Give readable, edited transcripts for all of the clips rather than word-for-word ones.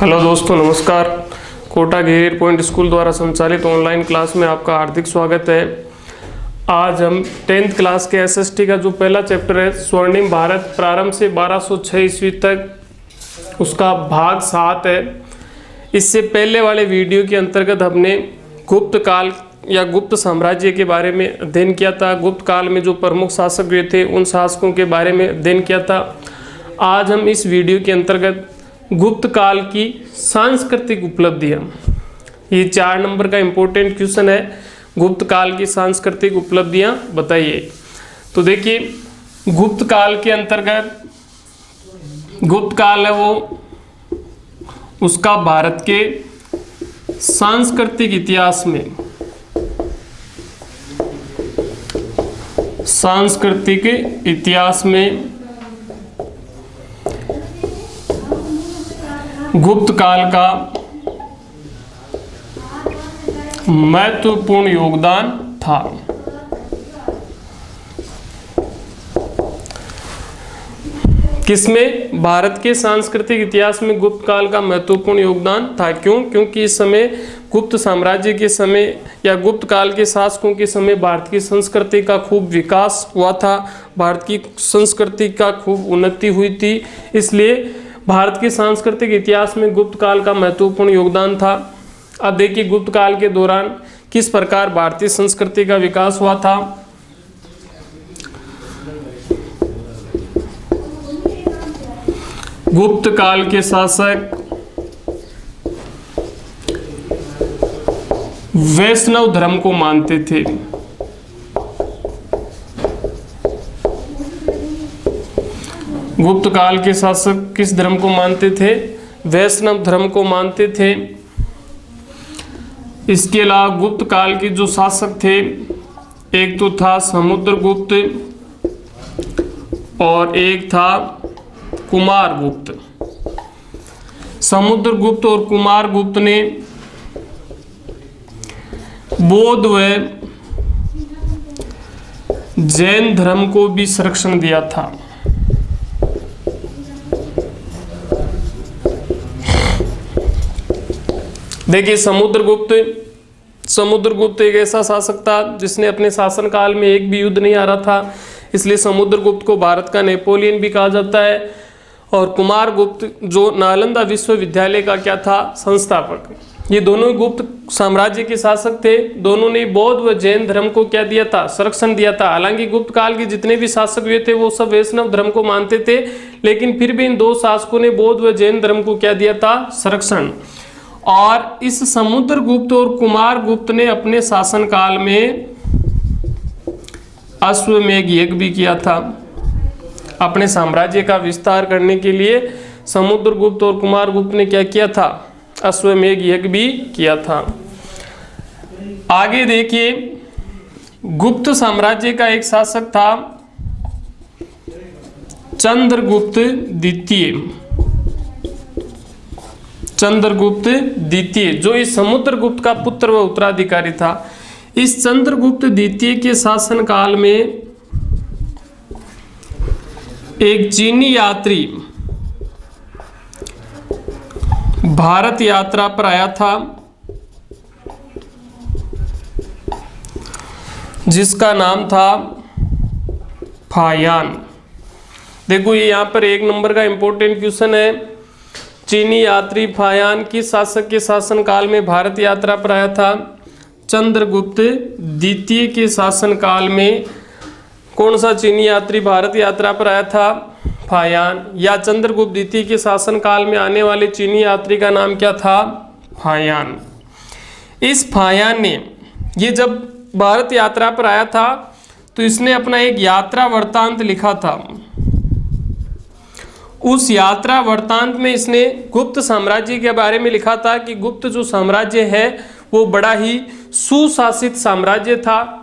Hello दोस्तों, नमस्कार। कोटा घेर पॉइंट स्कूल द्वारा संचालित ऑनलाइन क्लास में आपका हार्दिक स्वागत है। आज हम 10th क्लास के एसएसटी का जो पहला चैप्टर है स्वर्णिम भारत प्रारंभ से 1206 ईस्वी तक, उसका भाग 7 है। इससे पहले वाले वीडियो के अंतर्गत हमने गुप्त काल या गुप्त साम्राज्य के बारे में अध्ययन किया था। गुप्त काल में जो प्रमुख शासक हुए थे उन शासकों के बारे में अध्ययन किया था। आज हम इस वीडियो के अंतर्गत गुप्त काल की सांस्कृतिक उपलब्धियां, ये 4 नंबर का इंपॉर्टेंट क्वेश्चन है। गुप्त काल की सांस्कृतिक उपलब्धियां बताइए। तो देखिए, गुप्त काल के अंतर्गत गुप्त काल है वो उसका भारत के सांस्कृतिक इतिहास में गुप्त काल का महत्वपूर्ण योगदान था। किसमें? भारत के सांस्कृतिक इतिहास में गुप्त काल का महत्वपूर्ण योगदान था। क्यों? क्योंकि इस समय गुप्त साम्राज्य के समय या गुप्त काल के शासकों के समय भारत की संस्कृति का खूब विकास हुआ था, भारत की संस्कृति का खूब उन्नति हुई थी। इसलिए भारत के सांस्कृतिक इतिहास में गुप्त काल का महत्वपूर्ण योगदान था। अब देखिए, गुप्त काल के दौरान किस प्रकार भारतीय संस्कृति का विकास हुआ था। गुप्त काल के शासक वैष्णव धर्म को मानते थे। गुप्त काल के शासक किस धर्म को मानते थे? वैष्णव धर्म को मानते थे। इसके अलावा गुप्त काल के जो शासक थे, एक तो था समुद्रगुप्त और एक था कुमारगुप्त। समुद्रगुप्त और कुमारगुप्त ने बौद्ध व जैन धर्म को भी संरक्षण दिया था। देखिए, समुद्रगुप्त एक ऐसा शासक था जिसने अपने शासनकाल में एक भी युद्ध नहीं हारा था, इसलिए समुद्रगुप्त को भारत का नेपोलियन भी कहा जाता है। और कुमारगुप्त जो नालंदा विश्वविद्यालय का क्या था? संस्थापक। ये दोनों ही गुप्त साम्राज्य के शासक थे। दोनों ने बौद्ध व जैन धर्म को क्या दिया था? संरक्षण दिया था। हालांकि गुप्त काल के जितने भी शासक हुए थे वो सब वैष्णव धर्म को मानते थे, लेकिन फिर भी इन दो शासकों ने बौद्ध व जैन धर्म को क्या दिया था? संरक्षण। और इस समुद्रगुप्त और कुमारगुप्त ने अपने शासनकाल में अश्वमेध यज्ञ भी किया था। अपने साम्राज्य का विस्तार करने के लिए समुद्रगुप्त और कुमारगुप्त ने क्या किया था? अश्वमेध यज्ञ भी किया था। आगे देखिए, गुप्त साम्राज्य का एक शासक था चंद्रगुप्त द्वितीय। चंद्रगुप्त द्वितीय जो इस समुद्रगुप्त का पुत्र व उत्तराधिकारी था। इस चंद्रगुप्त द्वितीय के शासनकाल में एक चीनी यात्री भारत यात्रा पर आया था, जिसका नाम था फायान। देखो, ये यहाँ पर 1 नंबर का इंपॉर्टेंट क्वेश्चन है। चीनी यात्री फायान किस शासक के शासनकाल में भारत यात्रा पर आया था? चंद्रगुप्त द्वितीय के शासनकाल में कौन सा चीनी यात्री भारत यात्रा पर आया था? फायान। या चंद्रगुप्त द्वितीय के शासनकाल में आने वाले चीनी यात्री का नाम क्या था? फायान। इस फायान ने ये जब भारत यात्रा पर आया था तो इसने अपना एक यात्रा वृत्तांत लिखा था। उस यात्रा वृत्तांत में इसने गुप्त साम्राज्य के बारे में लिखा था कि गुप्त जो साम्राज्य है वो बड़ा ही सुशासित साम्राज्य था।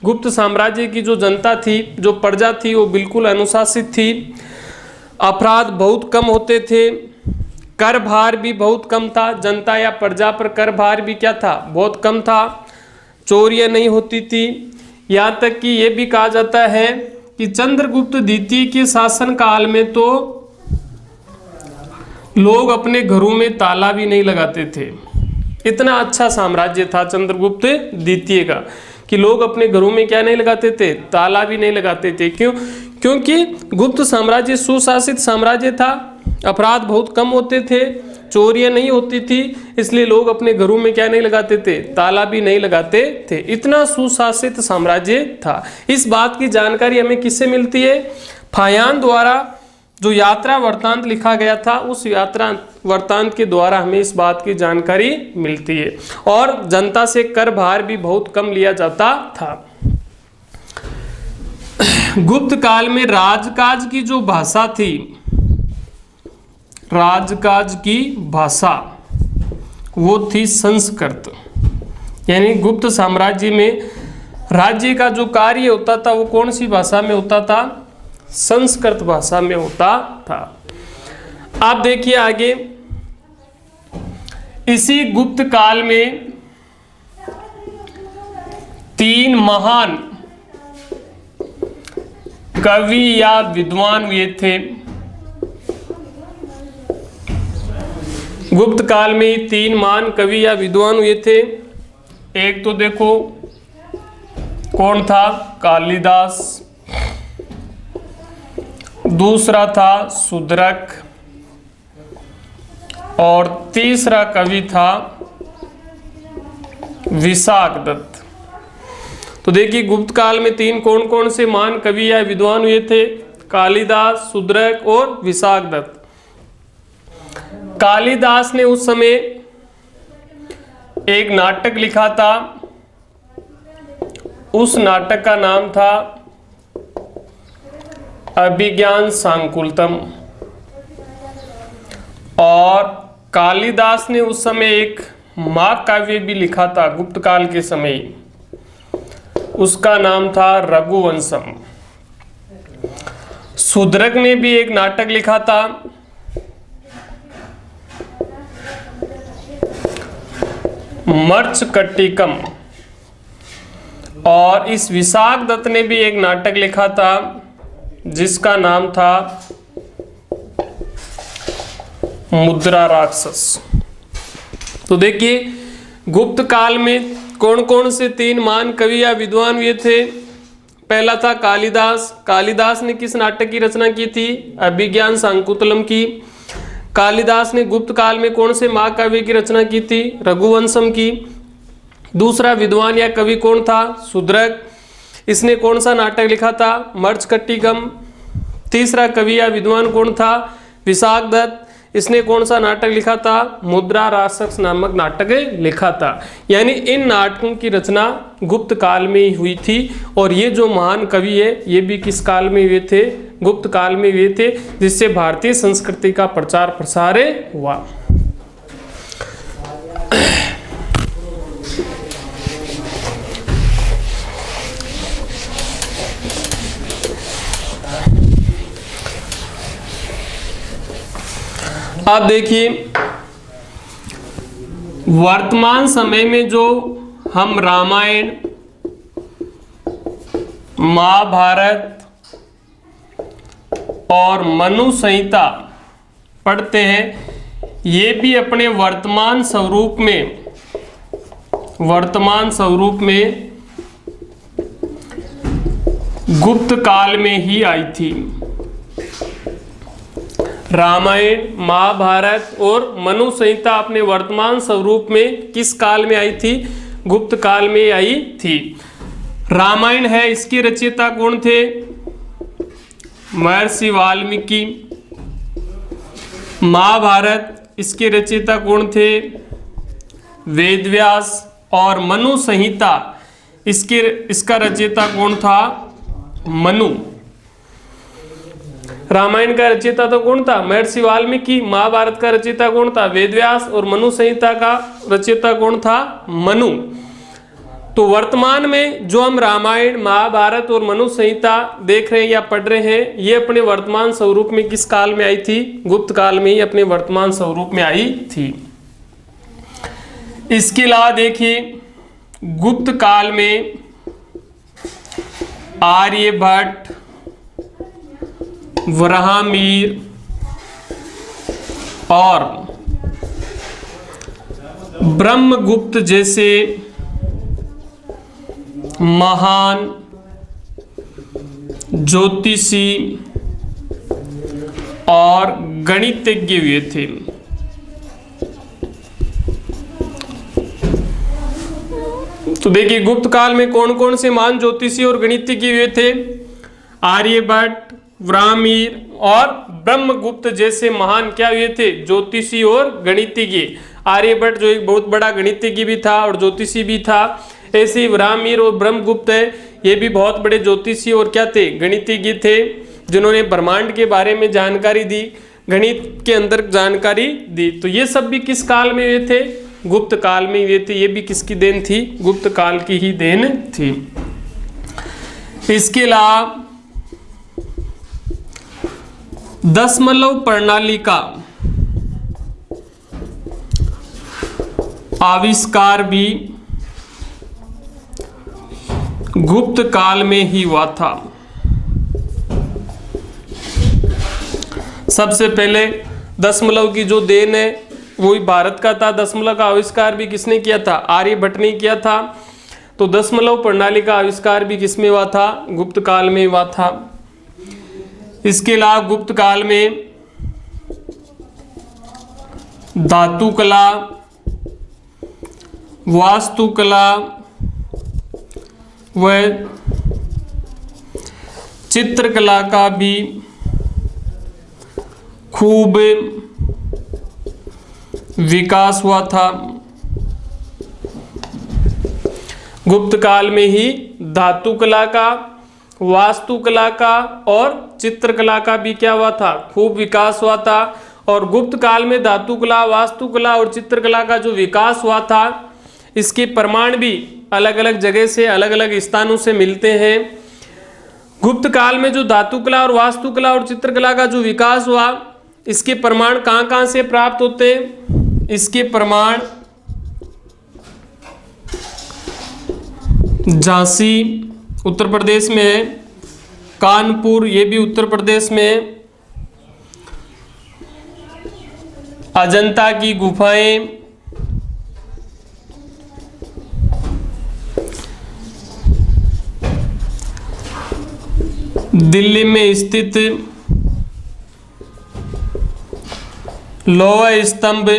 गुप्त साम्राज्य की जो जनता थी, जो प्रजा थी, वो बिल्कुल अनुशासित थी। अपराध बहुत कम होते थे, कर भार भी बहुत कम था। जनता या प्रजा पर कर भार भी क्या था? बहुत कम था। चोरियां नहीं होती थी। यहाँ तक कि ये भी कहा जाता है कि चंद्रगुप्त द्वितीय के शासन काल में तो लोग अपने घरों में ताला भी नहीं लगाते थे। इतना अच्छा साम्राज्य था चंद्रगुप्त द्वितीय का कि लोग अपने घरों में क्या नहीं लगाते थे, ताला भी नहीं लगाते थे। क्यों? क्योंकि गुप्त साम्राज्य सुशासित साम्राज्य था, अपराध बहुत कम होते थे, चोरियां नहीं होती थी, इसलिए लोग अपने घरों में क्या नहीं लगाते थे, ताला भी नहीं लगाते थे। इतना सुशासित साम्राज्य था। इस बात की जानकारी हमें किससे मिलती है? फाहियान द्वारा जो यात्रा वृत्तांत लिखा गया था, उस यात्रा वृत्तांत के द्वारा हमें इस बात की जानकारी मिलती है। और जनता से कर भार भी बहुत कम लिया जाता था। गुप्त काल में राजकाज की जो भाषा थी, राजकाज की भाषा वो थी संस्कृत। यानी गुप्त साम्राज्य में राज्य का जो कार्य होता था वो कौन सी भाषा में होता था? संस्कृत भाषा में होता था। आप देखिए आगे, इसी गुप्त काल में 3 महान कवि या विद्वान हुए थे। गुप्त काल में 3 महान कवि या विद्वान हुए थे। एक तो देखो कौन था? कालिदास। दूसरा था शूद्रक और तीसरा कवि था विशाखदत्त। तो देखिए गुप्त काल में 3 कौन कौन से महान कवि या विद्वान हुए थे? कालिदास, शूद्रक और विशाखदत्त। कालिदास ने उस समय एक नाटक लिखा था, उस नाटक का नाम था अभिज्ञान शाकुंतलम। और कालिदास ने उस समय एक महाकाव्य भी लिखा था गुप्त काल के समय, उसका नाम था रघुवंशम। शूद्रक ने भी एक नाटक लिखा था, मर्चकटिकम। और इस विशाखदत्त ने भी एक नाटक लिखा था जिसका नाम था मुद्रा राक्षस। तो देखिए गुप्त काल में कौन कौन से 3 महान कवि या विद्वान हुए थे? पहला था कालिदास। कालिदास ने किस नाटक की रचना की थी? अभिज्ञान शाकुंतलम की। कालिदास ने गुप्त काल में कौन से महाकाव्य की रचना की थी? रघुवंशम की। दूसरा विद्वान या कवि कौन था? शूद्रक। इसने कौन सा नाटक लिखा था? मर्चकटिकम। तीसरा कवि या विद्वान कौन था? विशाखदत्त। इसने कौन सा नाटक लिखा था? मुद्रा राक्षस नामक नाटक लिखा था। यानी इन नाटकों की रचना गुप्त काल में ही हुई थी। और ये जो महान कवि है ये भी किस काल में हुए थे? गुप्त काल में हुए थे, जिससे भारतीय संस्कृति का प्रचार प्रसार हुआ। आप देखिए वर्तमान समय में जो हम रामायण, महाभारत और मनु संहिता पढ़ते हैं, ये भी अपने वर्तमान स्वरूप में गुप्त काल में ही आई थी। रामायण, महाभारत और मनु संहिता अपने वर्तमान स्वरूप में किस काल में आई थी? गुप्त काल में आई थी। रामायण है, इसके रचयिता कौन थे? महर्षि वाल्मीकि। महाभारत, इसके रचयिता कौन थे? वेदव्यास। और मनु संहिता, इसका रचयिता कौन था? मनु। रामायण का रचयिता तो कौन था? महर्षि वाल्मीकि। महाभारत का रचयिता कौन था? वेदव्यास। और मनु संहिता का रचयिता कौन था? मनु। तो वर्तमान में जो हम रामायण, महाभारत और मनु संहिता देख रहे हैं या पढ़ रहे हैं, ये अपने वर्तमान स्वरूप में किस काल में आई थी? गुप्त काल में ही अपने वर्तमान स्वरूप में आई थी। इसके अलावा देखिए गुप्त काल में आर्यभट्ट, वराहमिहिर, और ब्रह्मगुप्त जैसे महान ज्योतिषी और गणितज्ञ हुए थे। तो देखिए गुप्त काल में कौन कौन से महान ज्योतिषी और गणितज्ञ हुए थे? आर्यभट्ट, व्रामिर और ब्रह्मगुप्त जैसे महान क्या हुए थे? ज्योतिषी और गणितज्ञ। आर्यभट्ट जो एक बहुत बड़ा गणितज्ञ भी था और ज्योतिषी भी था, ऐसे ही व्रामिर और ब्रह्मगुप्त है, ये भी बहुत बड़े ज्योतिषी और क्या थे? गणितज्ञ थे, जिन्होंने ब्रह्मांड के बारे में जानकारी दी, गणित के अंदर जानकारी दी। तो ये सब भी किस काल में हुए थे? गुप्त काल में हुए थे। ये भी किसकी देन थी? गुप्त काल की ही देन थी। इसके अलावा दशमलव प्रणाली का आविष्कार भी गुप्त काल में ही हुआ था। सबसे पहले दशमलव की जो देन है वो ही भारत का था। दशमलव का आविष्कार भी किसने किया था? आर्यभट्ट ने किया था। तो दशमलव प्रणाली का आविष्कार भी किसमें हुआ था? गुप्त काल में हुआ था। इसके अलावा गुप्त काल में धातु कला, वास्तुकला व चित्रकला का भी खूब विकास हुआ था। गुप्त काल में ही धातु कला का, वास्तुकला का और चित्रकला का भी क्या हुआ था? खूब विकास हुआ था। और गुप्त काल में धातु कला, वास्तुकला और चित्रकला का जो विकास हुआ था, इसके प्रमाण भी अलग अलग जगह से, अलग अलग स्थानों से मिलते हैं। गुप्त काल में जो धातु कला और वास्तुकला और चित्रकला का जो विकास हुआ, इसके प्रमाण कहाँ कहाँ से प्राप्त होते हैं? इसके प्रमाण झांसी उत्तर प्रदेश में है, कानपुर ये भी उत्तर प्रदेश में है, अजंता की गुफाएं, दिल्ली में स्थित लोहा स्तंभ,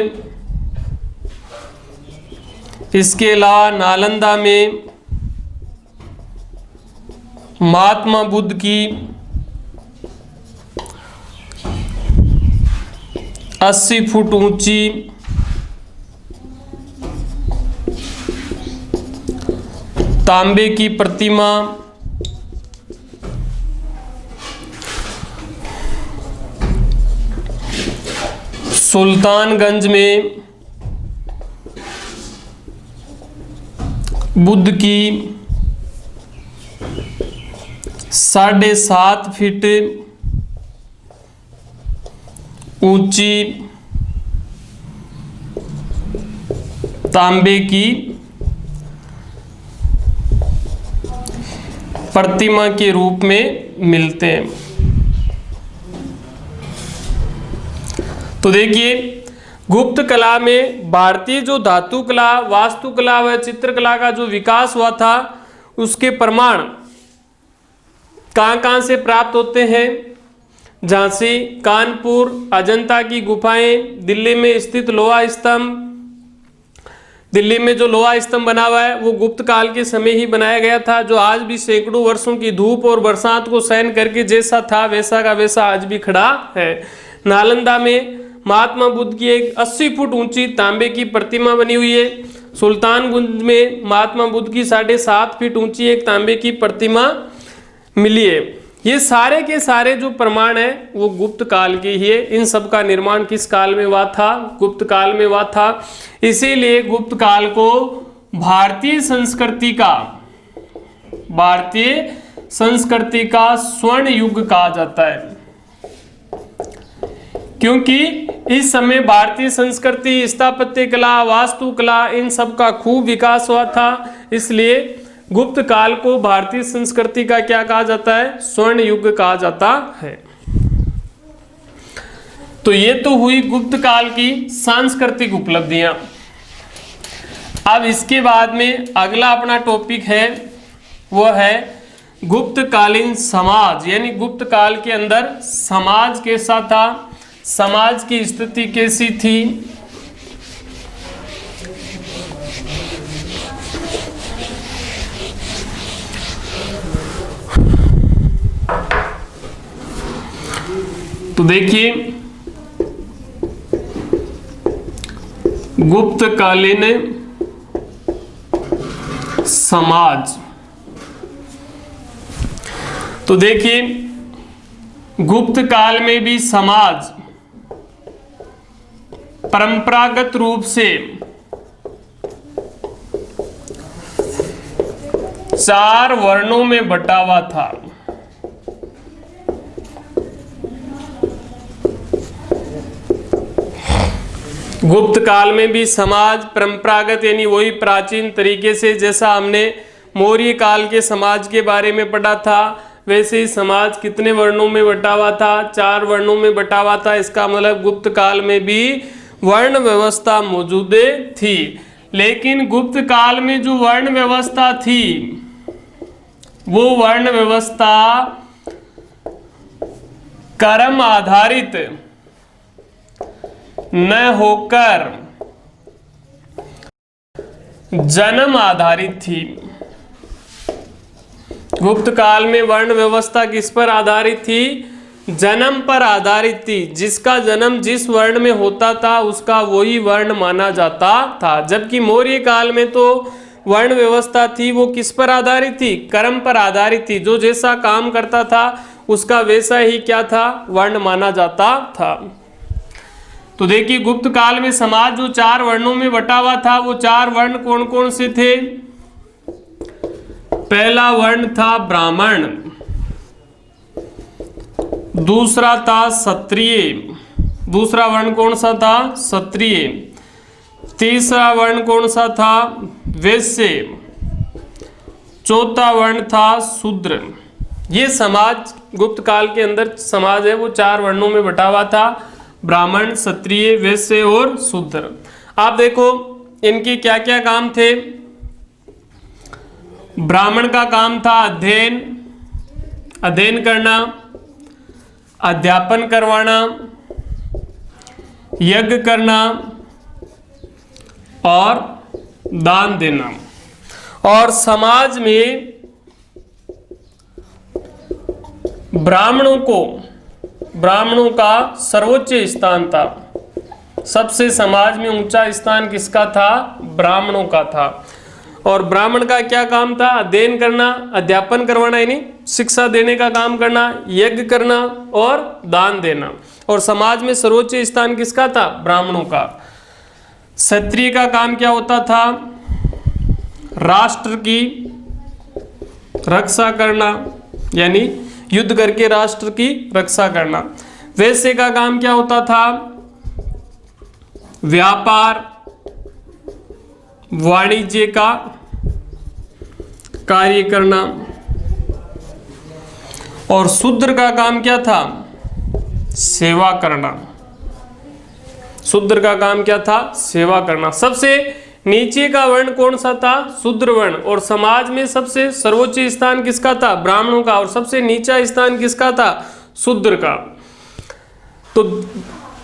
इसके अलावा नालंदा में महात्मा बुद्ध की 80 फुट ऊंची तांबे की प्रतिमा, सुल्तानगंज में बुद्ध की 7.5 फीट ऊंची तांबे की प्रतिमा के रूप में मिलते हैं। तो देखिए गुप्त कला में भारतीय जो धातु कला, वास्तुकला व चित्रकला का जो विकास हुआ था, उसके प्रमाण कहाँ कहाँ से प्राप्त होते हैं? झांसी, कानपुर, अजंता की गुफाएं, दिल्ली में स्थित लोहा स्तंभ। दिल्ली में जो लोहा स्तंभ बना हुआ है वो गुप्त काल के समय ही बनाया गया था, जो आज भी सैकड़ों वर्षों की धूप और बरसात को सहन करके जैसा था वैसा का वैसा आज भी खड़ा है। नालंदा में महात्मा बुद्ध की एक 80 फुट ऊंची तांबे की प्रतिमा बनी हुई है। सुल्तानगंज में महात्मा बुद्ध की 7.5 फीट ऊंची एक तांबे की प्रतिमा मिली है। ये सारे के सारे जो प्रमाण है वो गुप्त काल के ही है। इन सब का निर्माण किस काल में हुआ था? गुप्त काल में हुआ था। इसीलिए गुप्त काल को भारतीय संस्कृति का स्वर्ण युग कहा जाता है, क्योंकि इस समय भारतीय संस्कृति, स्थापत्य कला, वास्तुकला इन सब का खूब विकास हुआ था। इसलिए गुप्त काल को भारतीय संस्कृति का क्या कहा जाता है? स्वर्ण युग कहा जाता है। तो ये तो हुई गुप्त काल की सांस्कृतिक उपलब्धियां। अब इसके बाद में अगला अपना टॉपिक है वो है गुप्तकालीन समाज, यानी गुप्त काल के अंदर समाज कैसा था, समाज की स्थिति कैसी थी। तो देखिए गुप्तकालीन समाज, तो देखिए गुप्त काल में भी समाज परंपरागत रूप से 4 वर्णों में बटा हुआ था। गुप्त काल में भी समाज परंपरागत यानी वही प्राचीन तरीके से, जैसा हमने मौर्य काल के समाज के बारे में पढ़ा था, वैसे ही समाज कितने वर्णों में बटा हुआ था, 4 वर्णों में बटा हुआ था। इसका मतलब गुप्त काल में भी वर्ण व्यवस्था मौजूद थी। लेकिन गुप्त काल में जो वर्ण व्यवस्था थी वो वर्ण व्यवस्था कर्म आधारित न होकर जन्म आधारित थी। गुप्त काल में वर्ण व्यवस्था किस पर आधारित थी? जन्म पर आधारित थी। जिसका जन्म जिस वर्ण में होता था उसका वही वर्ण माना जाता था। जबकि मौर्य काल में तो वर्ण व्यवस्था थी वो किस पर आधारित थी? कर्म पर आधारित थी। जो जैसा काम करता था उसका वैसा ही क्या था? वर्ण माना जाता था। तो देखिए गुप्त काल में समाज जो 4 वर्णों में बटा हुआ था वो 4 वर्ण कौन कौन से थे? पहला वर्ण था ब्राह्मण, दूसरा था क्षत्रिय, दूसरा वर्ण कौन सा था? क्षत्रिय। तीसरा वर्ण कौन सा था? वैश्य। चौथा वर्ण था शूद्र। ये समाज गुप्त काल के अंदर समाज है वो 4 वर्णों में बटा हुआ था, ब्राह्मण, क्षत्रिय, वैश्य और शूद्र। आप देखो इनके क्या क्या काम थे। ब्राह्मण का काम था अध्ययन करना, अध्यापन करवाना, यज्ञ करना और दान देना। और समाज में ब्राह्मणों का सर्वोच्च स्थान था। सबसे समाज में ऊंचा स्थान किसका था? ब्राह्मणों का था। और ब्राह्मण का क्या काम था? अध्ययन करना, अध्यापन करवाना यानी शिक्षा देने का काम करना, यज्ञ करना और दान देना। और समाज में सर्वोच्च स्थान किसका था? ब्राह्मणों का। क्षत्रिय का काम क्या होता था? राष्ट्र की रक्षा करना यानी युद्ध करके राष्ट्र की रक्षा करना। वैश्य का काम क्या होता था? व्यापार वाणिज्य का कार्य करना। और शूद्र का काम क्या था? सेवा करना। शूद्र का काम क्या था? सेवा करना। सबसे नीचे का वर्ण कौन सा था? शूद्र वर्ण। और समाज में सबसे सर्वोच्च स्थान किसका था? ब्राह्मणों का। और सबसे नीचा स्थान किसका था? शूद्र का। तो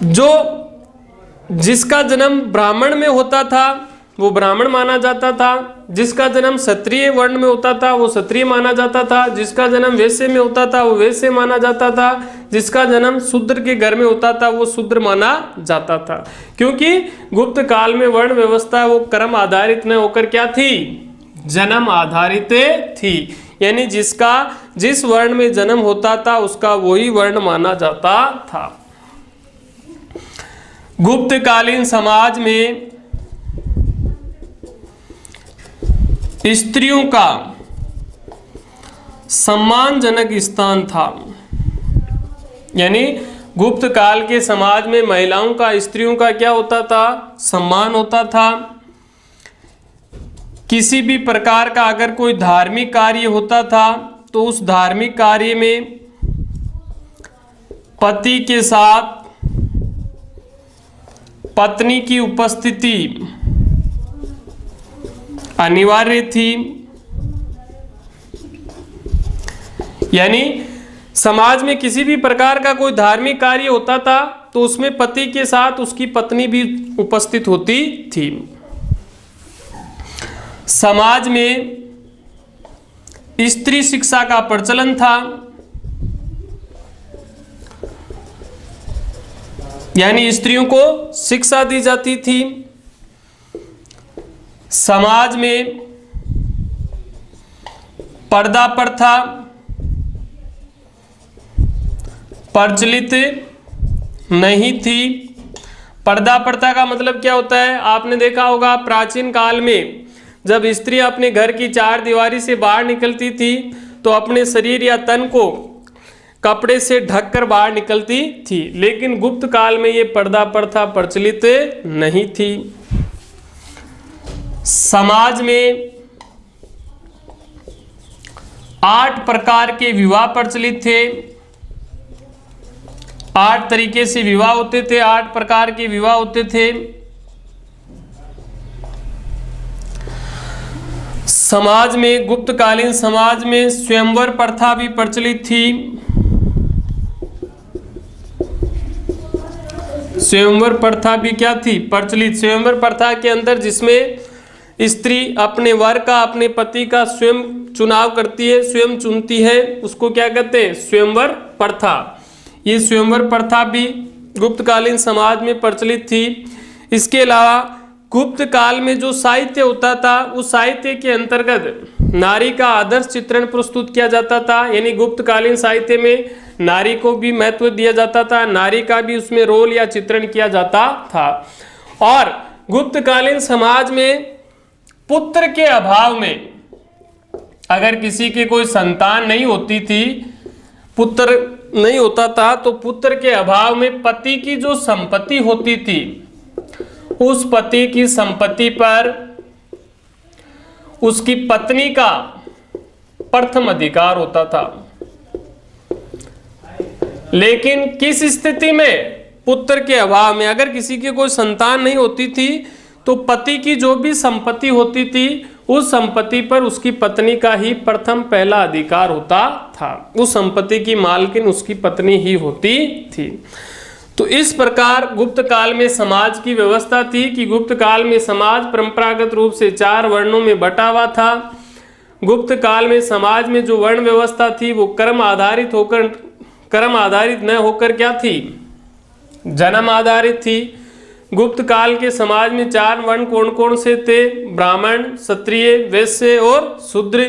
जो जिसका जन्म ब्राह्मण में होता था वो ब्राह्मण माना जाता था, जिसका जन्म क्षत्रिय वर्ण में होता था वो क्षत्रिय माना जाता था, जिसका जन्म वैश्य में होता था वो वैश्य माना जाता था, जिसका जन्म शूद्र के घर में होता था वो शूद्र माना जाता था। क्योंकि गुप्त काल में वर्ण व्यवस्था वो कर्म आधारित न होकर क्या थी? जन्म आधारित थी। यानी जिसका जिस वर्ण में जन्म होता था उसका वही वर्ण माना जाता था। गुप्तकालीन समाज में स्त्रियों का सम्मानजनक स्थान था। यानी गुप्त काल के समाज में महिलाओं का, स्त्रियों का क्या होता था? सम्मान होता था। किसी भी प्रकार का अगर कोई धार्मिक कार्य होता था तो उस धार्मिक कार्य में पति के साथ पत्नी की उपस्थिति अनिवार्य थी। यानी समाज में किसी भी प्रकार का कोई धार्मिक कार्य होता था तो उसमें पति के साथ उसकी पत्नी भी उपस्थित होती थी। समाज में स्त्री शिक्षा का प्रचलन था, यानी स्त्रियों को शिक्षा दी जाती थी। समाज में पर्दा प्रथा प्रचलित नहीं थी। पर्दा प्रथा का मतलब क्या होता है? आपने देखा होगा प्राचीन काल में जब स्त्री अपने घर की चार दीवारी से बाहर निकलती थी तो अपने शरीर या तन को कपड़े से ढककर बाहर निकलती थी, लेकिन गुप्त काल में ये पर्दा प्रथा प्रचलित नहीं थी। समाज में 8 प्रकार के विवाह प्रचलित थे। 8 तरीके से विवाह होते थे, 8 प्रकार के विवाह होते थे। समाज में, गुप्तकालीन समाज में स्वयंवर प्रथा भी प्रचलित थी। स्वयंवर प्रथा भी क्या थी? प्रचलित। स्वयंवर प्रथा के अंदर जिसमें स्त्री अपने वर का, अपने पति का स्वयं चुनाव करती है, स्वयं चुनती है, उसको क्या कहते हैं? स्वयंवर प्रथा। ये स्वयंवर प्रथा भी गुप्तकालीन समाज में प्रचलित थी। इसके अलावा गुप्त काल में जो साहित्य होता था उस साहित्य के अंतर्गत नारी का आदर्श चित्रण प्रस्तुत किया जाता था। यानी गुप्तकालीन साहित्य में नारी को भी महत्व दिया जाता था, नारी का भी उसमें रोल या चित्रण किया जाता था। और गुप्तकालीन समाज में पुत्र के अभाव में अगर किसी के कोई संतान नहीं होती थी, पुत्र नहीं होता था, तो पुत्र के अभाव में पति की जो संपत्ति होती थी उस पति की संपत्ति पर उसकी पत्नी का प्रथम अधिकार होता था। लेकिन किस स्थिति में? पुत्र के अभाव में। अगर किसी की कोई संतान नहीं होती थी तो पति की जो भी संपत्ति होती थी उस संपत्ति पर उसकी पत्नी का ही प्रथम पहला अधिकार होता था। उस संपत्ति की मालकिन उसकी पत्नी ही होती थी। तो इस प्रकार गुप्त काल में समाज की व्यवस्था थी कि गुप्त काल में समाज परंपरागत रूप से 4 वर्णों में बटा हुआ था। गुप्त काल में समाज में जो वर्ण व्यवस्था थी वो कर्म आधारित न होकर क्या थी? जन्म आधारित थी। गुप्त काल के समाज में 4 वर्ण कौन कौन से थे? ब्राह्मण, क्षत्रिय, वैश्य और शूद्र।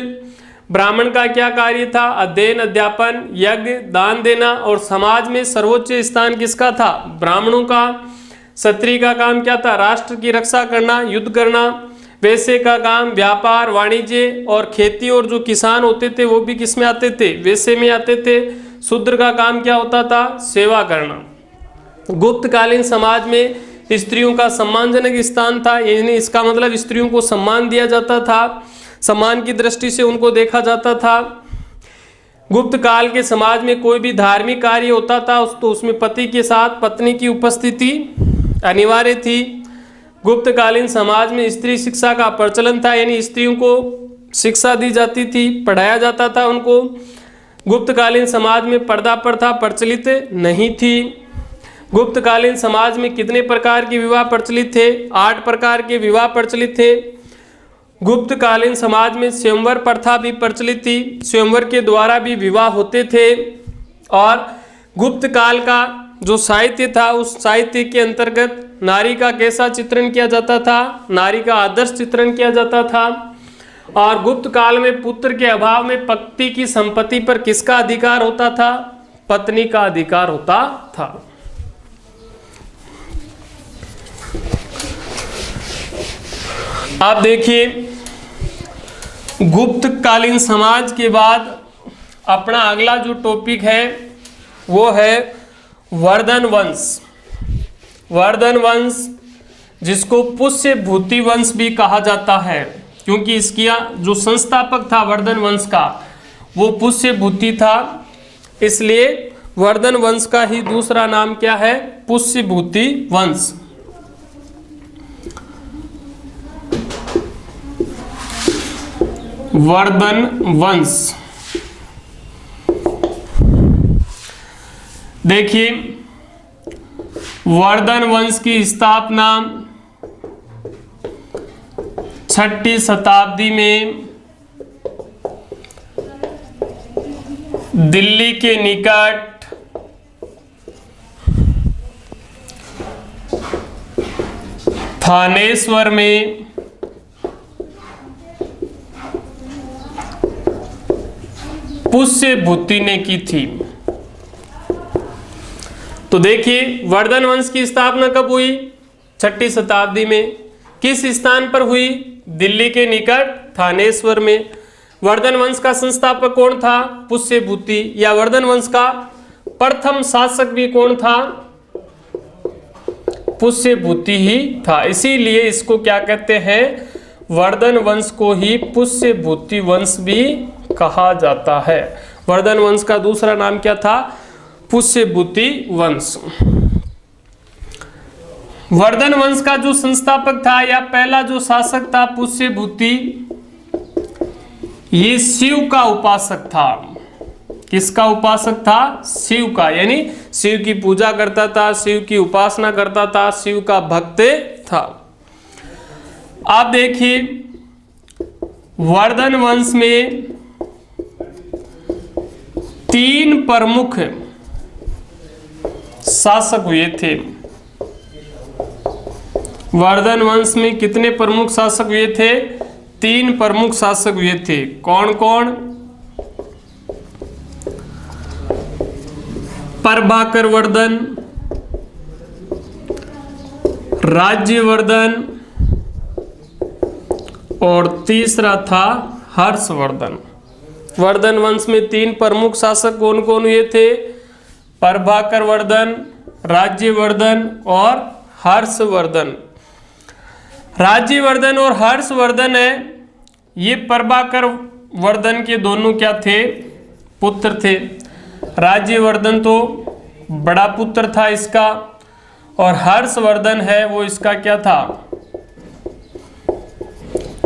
ब्राह्मण का क्या कार्य था? अध्ययन, अध्यापन, यज्ञ, दान देना। और समाज में सर्वोच्च स्थान किसका था? ब्राह्मणों का। क्षत्रिय का काम क्या था? राष्ट्र की रक्षा करना, युद्ध करना। वैश्य का काम व्यापार, वाणिज्य और खेती, और जो किसान होते थे वो भी किस में आते थे? वैश्य में आते थे। शूद्र का काम क्या होता था? सेवा करना। गुप्तकालीन समाज में स्त्रियों का सम्मानजनक स्थान था, यानी इसका मतलब स्त्रियों को सम्मान दिया जाता था, सम्मान की दृष्टि से उनको देखा जाता था। गुप्त काल के समाज में कोई भी धार्मिक कार्य होता था तो उसमें पति के साथ पत्नी की उपस्थिति अनिवार्य थी। गुप्तकालीन समाज में स्त्री शिक्षा का प्रचलन था, यानी स्त्रियों को शिक्षा दी जाती थी, पढ़ाया जाता था उनको। गुप्तकालीन समाज में पर्दा प्रथा प्रचलित नहीं थी। गुप्तकालीन समाज में कितने प्रकार के विवाह प्रचलित थे? 8 प्रकार के विवाह प्रचलित थे। गुप्तकालीन समाज में स्वयंवर प्रथा भी प्रचलित थी, स्वयंवर के द्वारा भी विवाह होते थे। और गुप्त काल का जो साहित्य था उस साहित्य के अंतर्गत नारी का कैसा चित्रण किया जाता था? नारी का आदर्श चित्रण किया जाता था। और गुप्त काल में पुत्र के अभाव में पति की संपत्ति पर किसका अधिकार होता था? पत्नी का अधिकार होता था। आप देखिए, गुप्तकालीन समाज के बाद अपना अगला जो टॉपिक है वो है वर्धन वंश। वर्धन वंश जिसको पुष्यभूति वंश भी कहा जाता है, क्योंकि इसकी जो संस्थापक था वर्धन वंश का वो पुष्यभूति था, इसलिए वर्धन वंश का ही दूसरा नाम क्या है? पुष्यभूति वंश। वर्धन वंश। देखिए, वर्धन वंश की स्थापना 6ठी शताब्दी में दिल्ली के निकट थानेश्वर में पुष्यभूति ने की थी। तो देखिए, वर्धन वंश की स्थापना कब हुई? 6ठी शताब्दी में। किस स्थान पर हुई? दिल्ली के निकट थानेश्वर में। वर्धन वंश का संस्थापक कौन था? पुष्यभूति। या वर्धन वंश का प्रथम शासक भी कौन था? पुष्यभूति ही था। इसीलिए इसको क्या कहते हैं? वर्धन वंश को ही पुष्यभूति वंश भी कहा जाता है। वर्धन वंश का दूसरा नाम क्या था? पुष्यभूति वंश। वर्धन वंश का जो संस्थापक था या पहला जो शासक था पुष्यभूति, ये शिव का उपासक था। किसका उपासक था? शिव का। यानी शिव की पूजा करता था, शिव की उपासना करता था, शिव का भक्त था। आप देखिए, वर्धन वंश में 3 प्रमुख शासक हुए थे। वर्धन वंश में कितने प्रमुख शासक हुए थे? 3 प्रमुख शासक हुए थे। कौन कौन? प्रभाकर वर्धन, राज्यवर्धन और तीसरा था हर्षवर्धन। वर्धन वंश में 3 प्रमुख शासक कौन कौन हुए थे? प्रभाकर वर्धन, राज्यवर्धन और हर्षवर्धन। राज्यवर्धन और हर्षवर्धन है, ये प्रभाकर वर्धन के दोनों क्या थे? पुत्र थे। राज्यवर्धन तो बड़ा पुत्र था इसका, और हर्षवर्धन है वो इसका क्या था?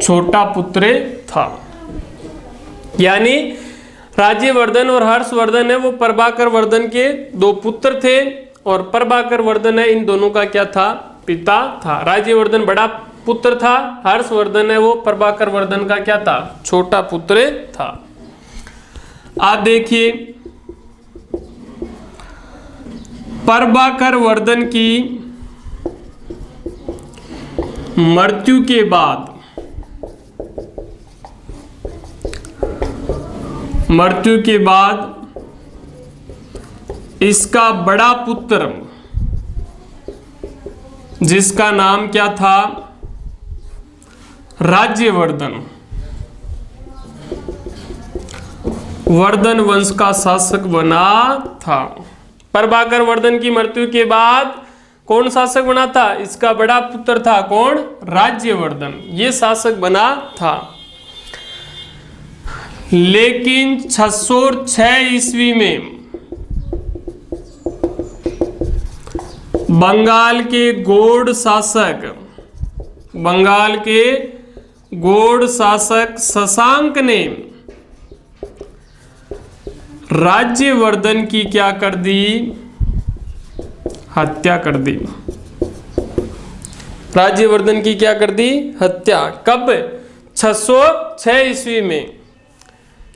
छोटा पुत्र था। यानी राज्यवर्धन और हर्षवर्धन है वो प्रभाकर वर्धन के 2 पुत्र थे, और प्रभाकर वर्धन है इन दोनों का क्या था? पिता था। राज्यवर्धन बड़ा पुत्र था, हर्षवर्धन है वो प्रभाकर वर्धन का क्या था? छोटा पुत्र था। आप देखिए, प्रभाकर वर्धन की मृत्यु के बाद इसका बड़ा पुत्र, जिसका नाम क्या था? राज्यवर्धन, वर्धन वंश का शासक बना था। प्रभाकर वर्धन की मृत्यु के बाद कौन शासक बना था? इसका बड़ा पुत्र था। कौन? राज्यवर्धन। ये शासक बना था। लेकिन 606 ईस्वी में बंगाल के गौड़ शासक शशांक ने राज्यवर्धन की क्या कर दी? हत्या कर दी। राज्यवर्धन की क्या कर दी? हत्या। कब? 606 ईस्वी में।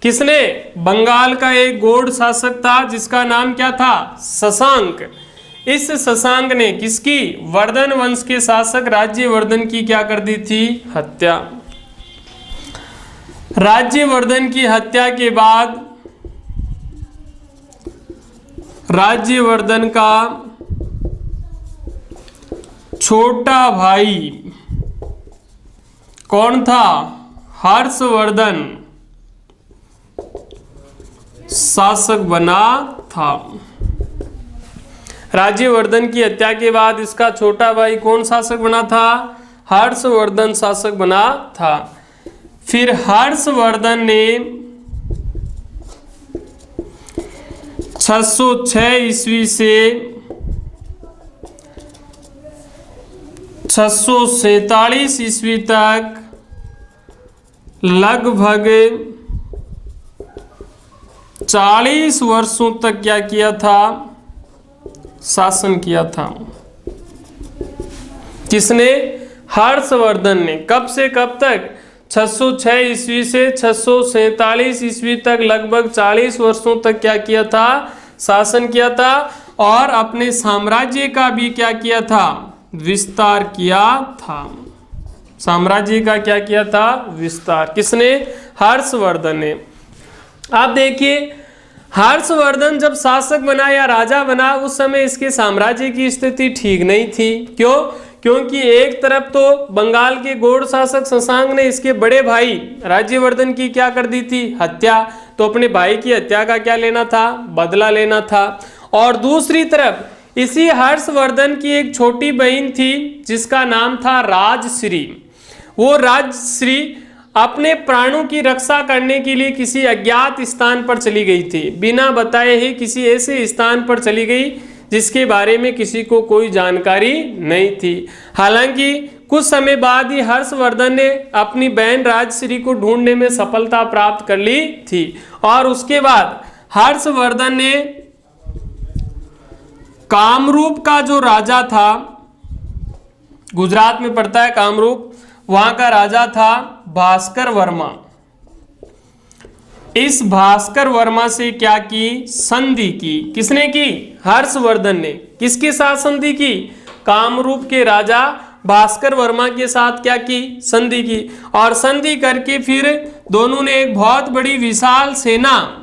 किसने? बंगाल का एक गौड़ शासक था जिसका नाम क्या था? शशांक। इस शशांक ने किसकी? वर्धन वंश के शासक राज्यवर्धन की क्या कर दी थी? हत्या। राज्यवर्धन की हत्या के बाद राज्यवर्धन का छोटा भाई कौन था? हर्षवर्धन शासक बना था। राज्यवर्धन की हत्या के बाद इसका छोटा भाई कौन शासक बना था? हर्षवर्धन शासक बना था। फिर हर्षवर्धन ने 606 ईस्वी से 647 ईस्वी तक लगभग 40 वर्षों तक क्या किया था, शासन किया था। किसने? हर्षवर्धन ने। कब से कब तक? 606 ईस्वी से 647 ईस्वी तक लगभग 40 वर्षों तक क्या किया था, शासन किया था। और अपने साम्राज्य का भी क्या किया था, विस्तार किया था। साम्राज्य का क्या किया था, विस्तार। किसने? हर्षवर्धन ने। आप देखिए, हर्षवर्धन जब शासक बना या राजा बना उस समय इसके साम्राज्य की स्थिति ठीक नहीं थी। क्यों? क्योंकि एक तरफ तो बंगाल के गौड़ शासक शशांक ने इसके बड़े भाई राज्यवर्धन की क्या कर दी थी, हत्या। तो अपने भाई की हत्या का क्या लेना था, बदला लेना था। और दूसरी तरफ इसी हर्षवर्धन की एक छोटी बहन थी जिसका नाम था राजश्री। वो राजश्री अपने प्राणों की रक्षा करने के लिए किसी अज्ञात स्थान पर चली गई थी। बिना बताए ही किसी ऐसे स्थान पर चली गई जिसके बारे में किसी को कोई जानकारी नहीं थी। हालांकि कुछ समय बाद ही हर्षवर्धन ने अपनी बहन राजश्री को ढूंढने में सफलता प्राप्त कर ली थी। और उसके बाद हर्षवर्धन ने कामरूप का जो राजा था, गुजरात में पड़ता है कामरूप, वहां का राजा था भास्कर वर्मा। इस भास्कर वर्मा से क्या की, संधि की। किसने की? हर्षवर्धन ने। किसके साथ संधि की? कामरूप के राजा भास्कर वर्मा के साथ क्या की, संधि की। और संधि करके फिर दोनों ने एक बहुत बड़ी विशाल सेना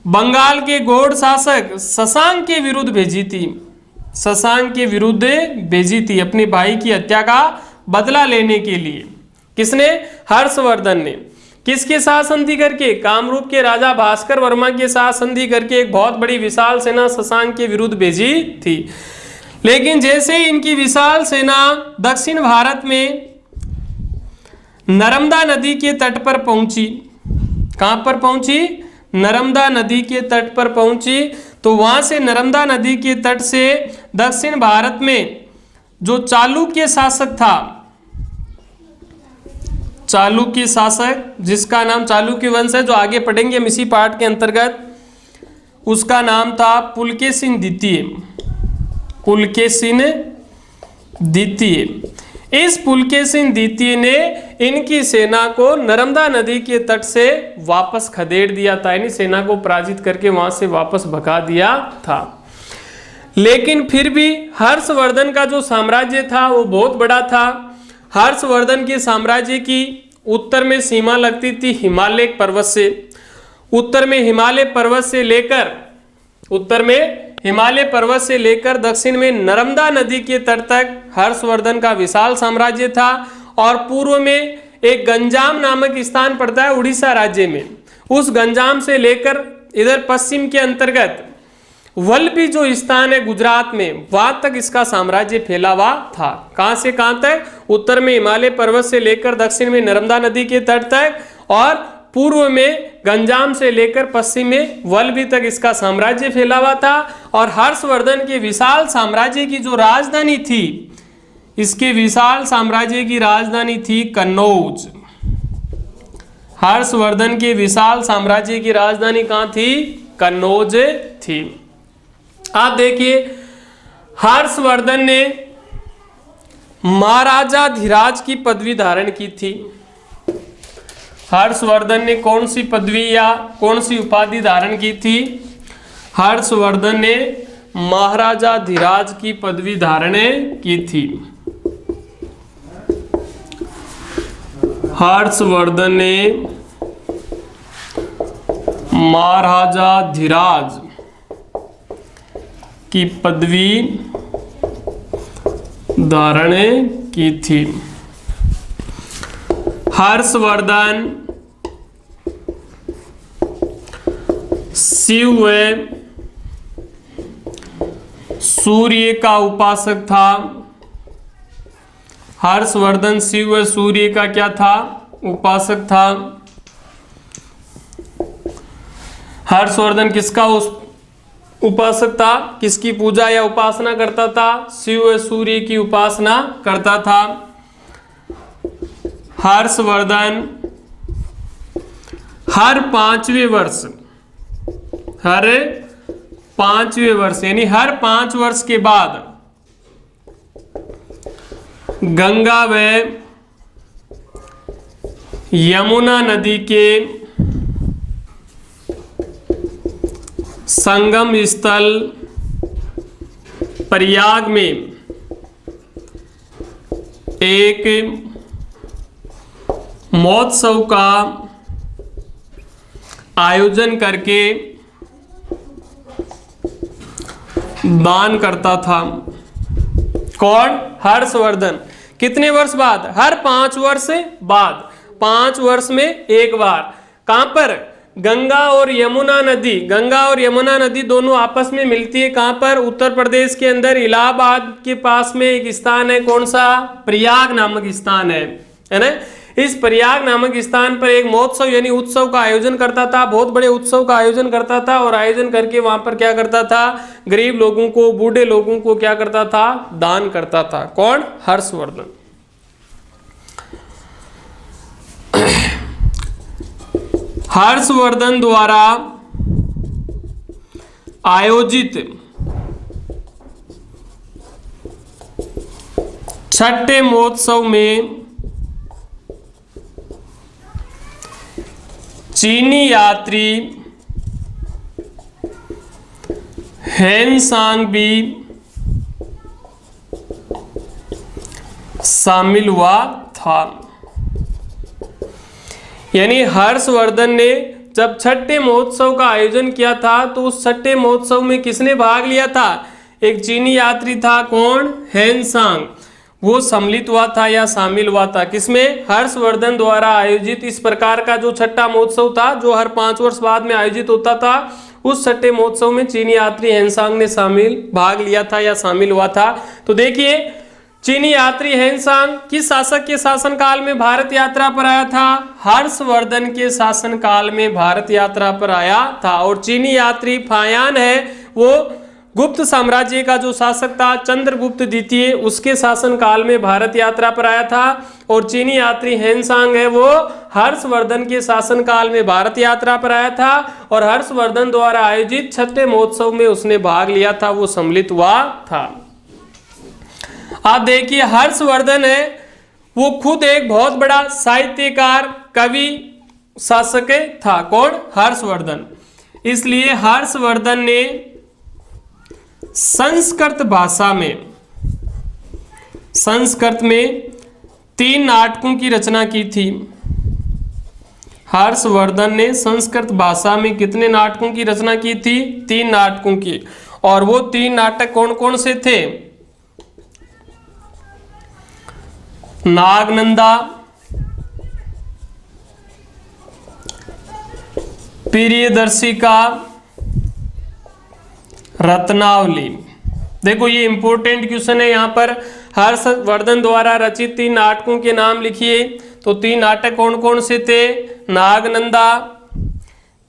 बंगाल के गौड़ शासक शशांक के विरुद्ध भेजी थी। शशांक के विरुद्ध भेजी थी अपने भाई की हत्या का बदला लेने के लिए। किसने? हर्षवर्धन ने। किसके साथ संधि करके? कामरूप के राजा भास्कर वर्मा के साथ संधि करके एक बहुत बड़ी विशाल सेना शशांक के विरुद्ध भेजी थी। लेकिन जैसे ही इनकी विशाल सेना दक्षिण भारत में नर्मदा नदी के तट पर पहुंची, कहां पर पहुंची? नर्मदा नदी के तट पर पहुंची। तो वहां से नर्मदा नदी के तट से दक्षिण भारत में जो चालुक्य शासक था, चालुक्य शासक जिसका नाम चालुक्य वंश है, जो आगे पढ़ेंगे हम इसी पाठ के अंतर्गत, उसका नाम था पुलकेशिन द्वितीय। पुलकेशिन द्वितीय। इस पुलकेशिन द्वितीय ने इनकी सेना को नर्मदा नदी के तट से वापस खदेड़ दिया था, यानी सेना को पराजित करके वहां से वापस भगा दिया था। लेकिन फिर भी हर्षवर्धन का जो साम्राज्य था वो बहुत बड़ा था। हर्षवर्धन के साम्राज्य की उत्तर में सीमा लगती थी हिमालय पर्वत से। उत्तर में हिमालय पर्वत से लेकर दक्षिण में नर्मदा नदी के तट तक हर्षवर्धन का विशाल साम्राज्य था। और पूर्व में एक गंजाम नामक स्थान पड़ता है उड़ीसा राज्य में। उस गंजाम से लेकर इधर पश्चिम के अंतर्गत वल्लभी जो स्थान है गुजरात में, वहां तक इसका साम्राज्य फैला हुआ था। कहां से कहां तक? उत्तर में हिमालय पर्वत से लेकर दक्षिण में नर्मदा नदी के तट तक, और पूर्व में गंजाम से लेकर पश्चिम में वल्लभी तक इसका साम्राज्य फैला हुआ था। और हर्षवर्धन के विशाल साम्राज्य की जो राजधानी थी, इसके विशाल साम्राज्य की राजधानी थी कन्नौज। हर्षवर्धन के विशाल साम्राज्य की राजधानी कहां थी? कन्नौज थी। आप देखिए, हर्षवर्धन ने महाराजा धीराज की पदवी धारण की थी। हर्षवर्धन ने कौन सी पदवी या कौन सी उपाधि धारण की थी? हर्षवर्धन ने महाराजा धीराज की पदवी धारण की थी। हर्षवर्धन ने महाराजा धीराज की पदवी धारण की थी। हर्षवर्धन शिव व सूर्य का उपासक था। हर्षवर्धन शिव व सूर्य का क्या था? उपासक था। हर्षवर्धन किसका उपासक था? किसकी पूजा या उपासना करता था? शिव व सूर्य की उपासना करता था। हर्षवर्धन हर 5वें वर्ष, हर 5वें वर्ष यानी हर 5 वर्ष के बाद गंगा व यमुना नदी के संगम स्थल प्रयाग में एक महोत्सव का आयोजन करके दान करता था। कौन? हर्षवर्धन। कितने वर्ष बाद? हर 5 वर्ष बाद, 5 वर्ष में एक बार। कहां पर? गंगा और यमुना नदी, गंगा और यमुना नदी दोनों आपस में मिलती है। कहां पर? उत्तर प्रदेश के अंदर इलाहाबाद के पास में एक स्थान है। कौन सा? प्रयाग नामक स्थान है ना। इस प्रयाग नामक स्थान पर एक महोत्सव यानी उत्सव का आयोजन करता था, बहुत बड़े उत्सव का आयोजन करता था। और आयोजन करके वहां पर क्या करता था? गरीब लोगों को, बूढ़े लोगों को क्या करता था? दान करता था। कौन? हर्षवर्धन। हर्षवर्धन द्वारा आयोजित छठे महोत्सव में चीनी यात्री हेनसांग भी शामिल हुआ था। यानी हर्षवर्धन ने जब छठे महोत्सव का आयोजन किया था तो उस छठे महोत्सव में किसने भाग लिया था? एक चीनी यात्री था। कौन? हेनसांग। वो सम्मिलित हुआ था या शामिल हुआ था किसमें? हर्षवर्धन द्वारा आयोजित इस प्रकार का जो छठा महोत्सव था, जो हर 5 वर्ष बाद में आयोजित होता था, उस छठे महोत्सव में चीनी यात्री हेनसांग ने भाग लिया था या शामिल हुआ था। तो देखिए, चीनी यात्री हेनसांग किस शासक के शासनकाल में भारत यात्रा पर आया था? हर्षवर्धन के शासनकाल में भारत यात्रा पर आया था। और चीनी यात्री फायान है, वो गुप्त साम्राज्य का जो शासक था चंद्रगुप्त द्वितीय, उसके शासनकाल में भारत यात्रा पर आया था। और चीनी यात्री हेनसांग है, वो हर्षवर्धन के शासनकाल में भारत यात्रा पर आया था और हर्षवर्धन द्वारा आयोजित छठे महोत्सव में उसने भाग लिया था, वो सम्मिलित हुआ था। आप देखिए, हर्षवर्धन है वो खुद एक बहुत बड़ा साहित्यकार, कवि, शासक था। कौन? हर्षवर्धन। इसलिए हर्षवर्धन ने संस्कृत भाषा में, संस्कृत में 3 नाटकों की रचना की थी। हर्षवर्धन ने संस्कृत भाषा में कितने नाटकों की रचना की थी? 3 नाटकों की। और वो 3 नाटक कौन कौन से थे? नागनंदा, प्रियदर्शिका, रत्नावली। देखो, ये इंपॉर्टेंट क्वेश्चन है। यहां पर हर्षवर्धन द्वारा रचित 3 नाटकों के नाम लिखिए। तो 3 नाटक कौन कौन से थे? नागनंदा,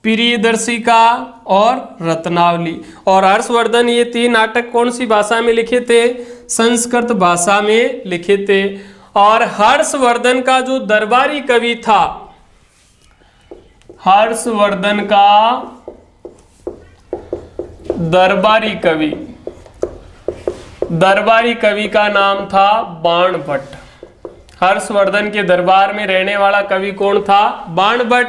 प्रियदर्शिका और रत्नावली। और हर्षवर्धन ये 3 नाटक कौन सी भाषा में लिखे थे? संस्कृत भाषा में लिखे थे। और हर्षवर्धन का जो दरबारी कवि था, हर्षवर्धन का दरबारी कवि का नाम था बाणभट्ट। हर्षवर्धन के दरबार में रहने वाला कवि कौन था? बाणभट्ट।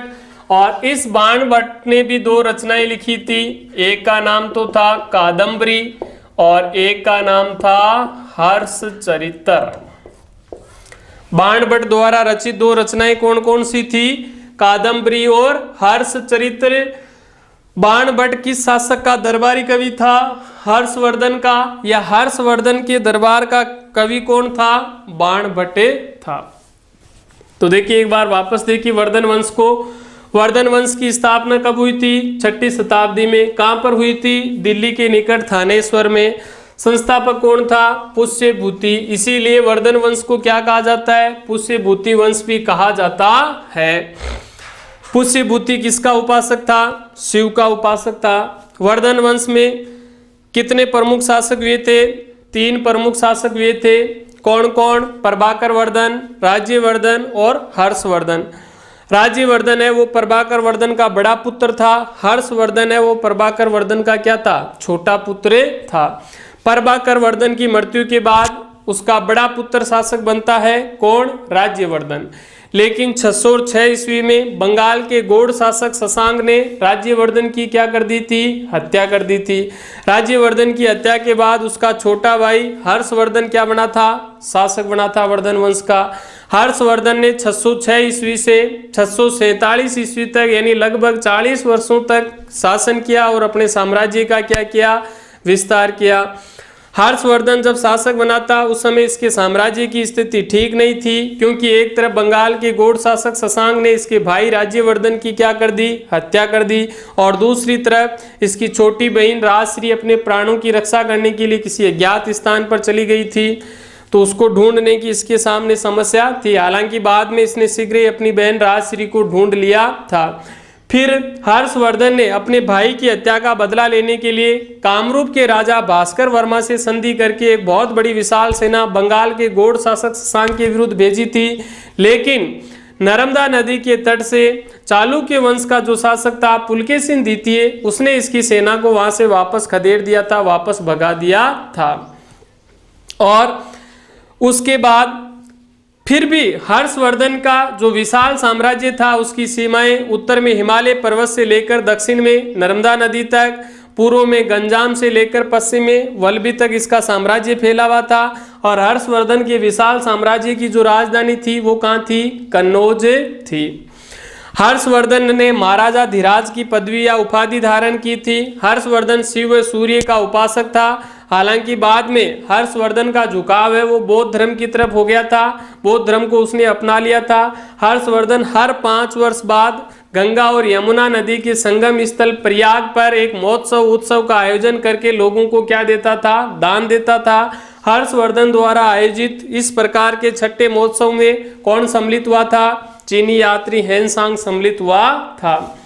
और इस बाणभट्ट ने भी 2 रचनाएं लिखी थी। एक का नाम तो था कादम्बरी और एक का नाम था हर्षचरित्र। बाणभट्ट द्वारा रचित 2 रचनाएं कौन कौन सी थी? कादम्बरी और हर्षचरित्र। बाणभट्ट किस शासक का दरबारी कवि था? हर्षवर्धन का। या हर्षवर्धन के दरबार का कवि कौन था? बाणभट्ट था। तो देखिए, एक बार वापस देखिए वर्धन वंश को। वर्धन वंश की स्थापना कब हुई थी? 6ठी शताब्दी में। कहां पर हुई थी? दिल्ली के निकट थानेश्वर में। संस्थापक कौन था? पुष्यभूति। इसीलिए वर्धन वंश को क्या कहा जाता है? पुष्यभूति वंश भी कहा जाता है। पुष्यभूति किसका उपासक था? शिव का उपासक था। वर्धन वंश में कितने प्रमुख शासक हुए थे? 3 प्रमुख शासक हुए थे। कौन कौन? प्रभाकर वर्धन, राज्यवर्धन और हर्षवर्धन। राज्यवर्धन है वो प्रभाकर वर्धन का बड़ा पुत्र था, हर्षवर्धन है वो प्रभाकर वर्धन का क्या था? छोटा पुत्र था। प्रभाकर वर्धन की मृत्यु के बाद उसका बड़ा पुत्र शासक बनता है कौन? राज्यवर्धन। लेकिन 606 ईस्वी में बंगाल के गौड़ शासक शशांक ने राज्यवर्धन की क्या कर दी थी? हत्या कर दी थी। राज्यवर्धन की हत्या के बाद उसका छोटा भाई हर्षवर्धन क्या बना था? शासक बना था वर्धन वंश का। हर्षवर्धन ने 606 ईस्वी से 647 ईस्वी तक यानी लगभग 40 वर्षों तक शासन किया और अपने साम्राज्य का क्या किया? विस्तार किया। हर्षवर्धन जब शासक बना था उस समय इसके साम्राज्य की स्थिति ठीक नहीं थी, क्योंकि एक तरफ बंगाल के गौड़ शासक शशांक ने इसके भाई राज्यवर्धन की क्या कर दी? हत्या कर दी, और दूसरी तरफ इसकी छोटी बहन राजश्री अपने प्राणों की रक्षा करने के लिए किसी अज्ञात स्थान पर चली गई थी, तो उसको ढूंढने की इसके सामने समस्या थी। हालांकि बाद में इसने शीघ्र ही अपनी बहन राजश्री को ढूंढ लिया था। फिर हर्षवर्धन ने अपने भाई की हत्या का बदला लेने के लिए कामरूप के राजा भास्कर वर्मा से संधि करके एक बहुत बड़ी विशाल सेना बंगाल के गौड़ शासक शशांक के विरुद्ध भेजी थी। लेकिन नर्मदा नदी के तट से चालुक्य वंश का जो शासक था पुलकेशिन द्वितीय, उसने इसकी सेना को वहां से वापस खदेड़ दिया था, वापस भगा दिया था। और उसके बाद फिर भी हर्षवर्धन का जो विशाल साम्राज्य था उसकी सीमाएं उत्तर में हिमालय पर्वत से लेकर दक्षिण में नर्मदा नदी तक, पूर्व में गंजाम से लेकर पश्चिम में वल्लभी तक इसका साम्राज्य फैला हुआ था। और हर्षवर्धन के विशाल साम्राज्य की जो राजधानी थी वो कहाँ थी? कन्नौज थी। हर्षवर्धन ने महाराजा धीराज की पदवी या उपाधि धारण की थी। हर्षवर्धन शिव व सूर्य का उपासक था। हालांकि बाद में हर्षवर्धन का झुकाव है वो बौद्ध धर्म की तरफ हो गया था, बौद्ध धर्म को उसने अपना लिया था। हर्षवर्धन हर 5 वर्ष बाद गंगा और यमुना नदी के संगम स्थल प्रयाग पर एक महोत्सव उत्सव का आयोजन करके लोगों को क्या देता था? दान देता था। हर्षवर्धन द्वारा आयोजित इस प्रकार के छठे महोत्सव में कौन सम्मिलित हुआ था? चीनी यात्री हेनसांग सम्मिलित हुआ था।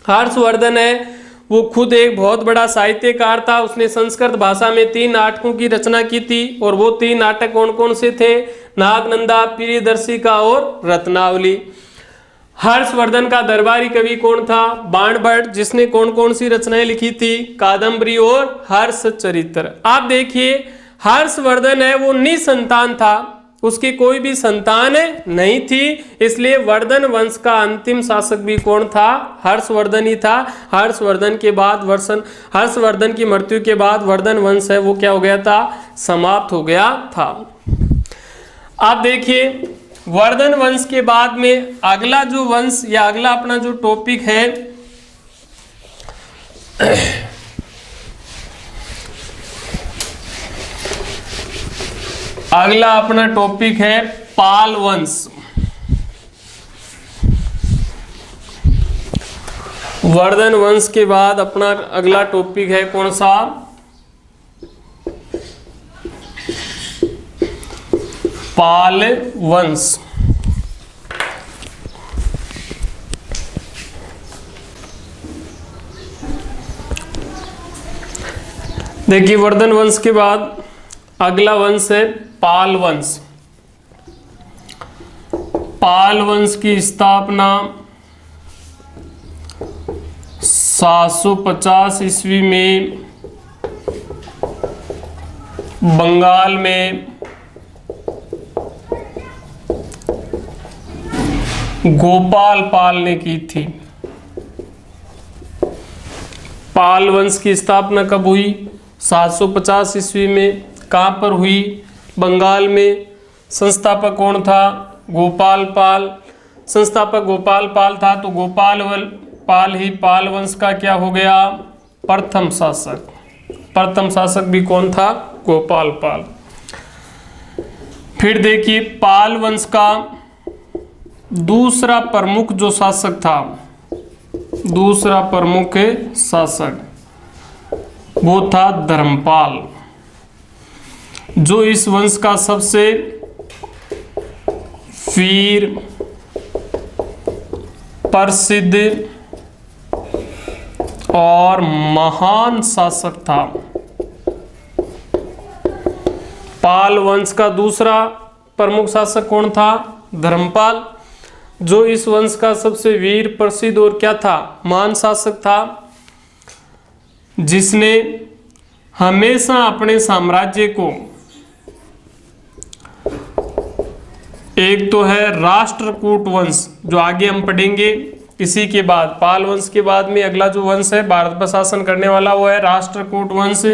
हर्षवर्धन है वो खुद एक बहुत बड़ा साहित्यकार था। उसने संस्कृत भाषा में 3 नाटकों की रचना की थी, और वो 3 नाटक कौन कौन से थे? नागनंदा, प्रियदर्शिका और रत्नावली। हर्षवर्धन का दरबारी कवि कौन था? बाणभट्ट, जिसने कौन कौन सी रचनाएं लिखी थी? कादम्बरी और हर्षचरित्र। आप देखिए हर्षवर्धन है वो निसंतान था, उसकी कोई भी संतान नहीं थी, इसलिए वर्धन वंश का अंतिम शासक भी कौन था? हर्षवर्धन ही था। हर्षवर्धन के बाद हर्षवर्धन की मृत्यु के बाद वर्धन वंश है वो क्या हो गया था? समाप्त हो गया था। आप देखिए वर्धन वंश के बाद में अगला जो वंश या अगला अपना जो टॉपिक है अगला अपना टॉपिक है पाल वंश। वर्धन वंश के बाद अपना अगला टॉपिक है कौन सा? पाल वंश। देखिए वर्धन वंश के बाद अगला वंश है पाल वंश। पाल वंश की स्थापना 750 ईस्वी में बंगाल में गोपाल पाल ने की थी। पाल वंश की स्थापना कब हुई? 750 ईस्वी में। कहाँ पर हुई? बंगाल में। संस्थापक कौन था? गोपाल पाल। संस्थापक गोपाल पाल था, तो गोपाल पाल ही पाल वंश का क्या हो गया? प्रथम शासक। प्रथम शासक भी कौन था? गोपाल पाल। फिर देखिए पाल वंश का दूसरा प्रमुख जो शासक था, दूसरा प्रमुख शासक वो था धर्मपाल, जो इस वंश का सबसे वीर, प्रसिद्ध और महान शासक था। पाल वंश का दूसरा प्रमुख शासक कौन था? धर्मपाल, जो इस वंश का सबसे वीर, प्रसिद्ध और क्या था? महान शासक था, जिसने हमेशा अपने साम्राज्य को, एक तो है राष्ट्रकूट वंश जो आगे हम पढ़ेंगे, इसी के बाद पाल वंश के बाद में अगला जो वंश है भारत पर शासन करने वाला वो है राष्ट्रकूट वंश,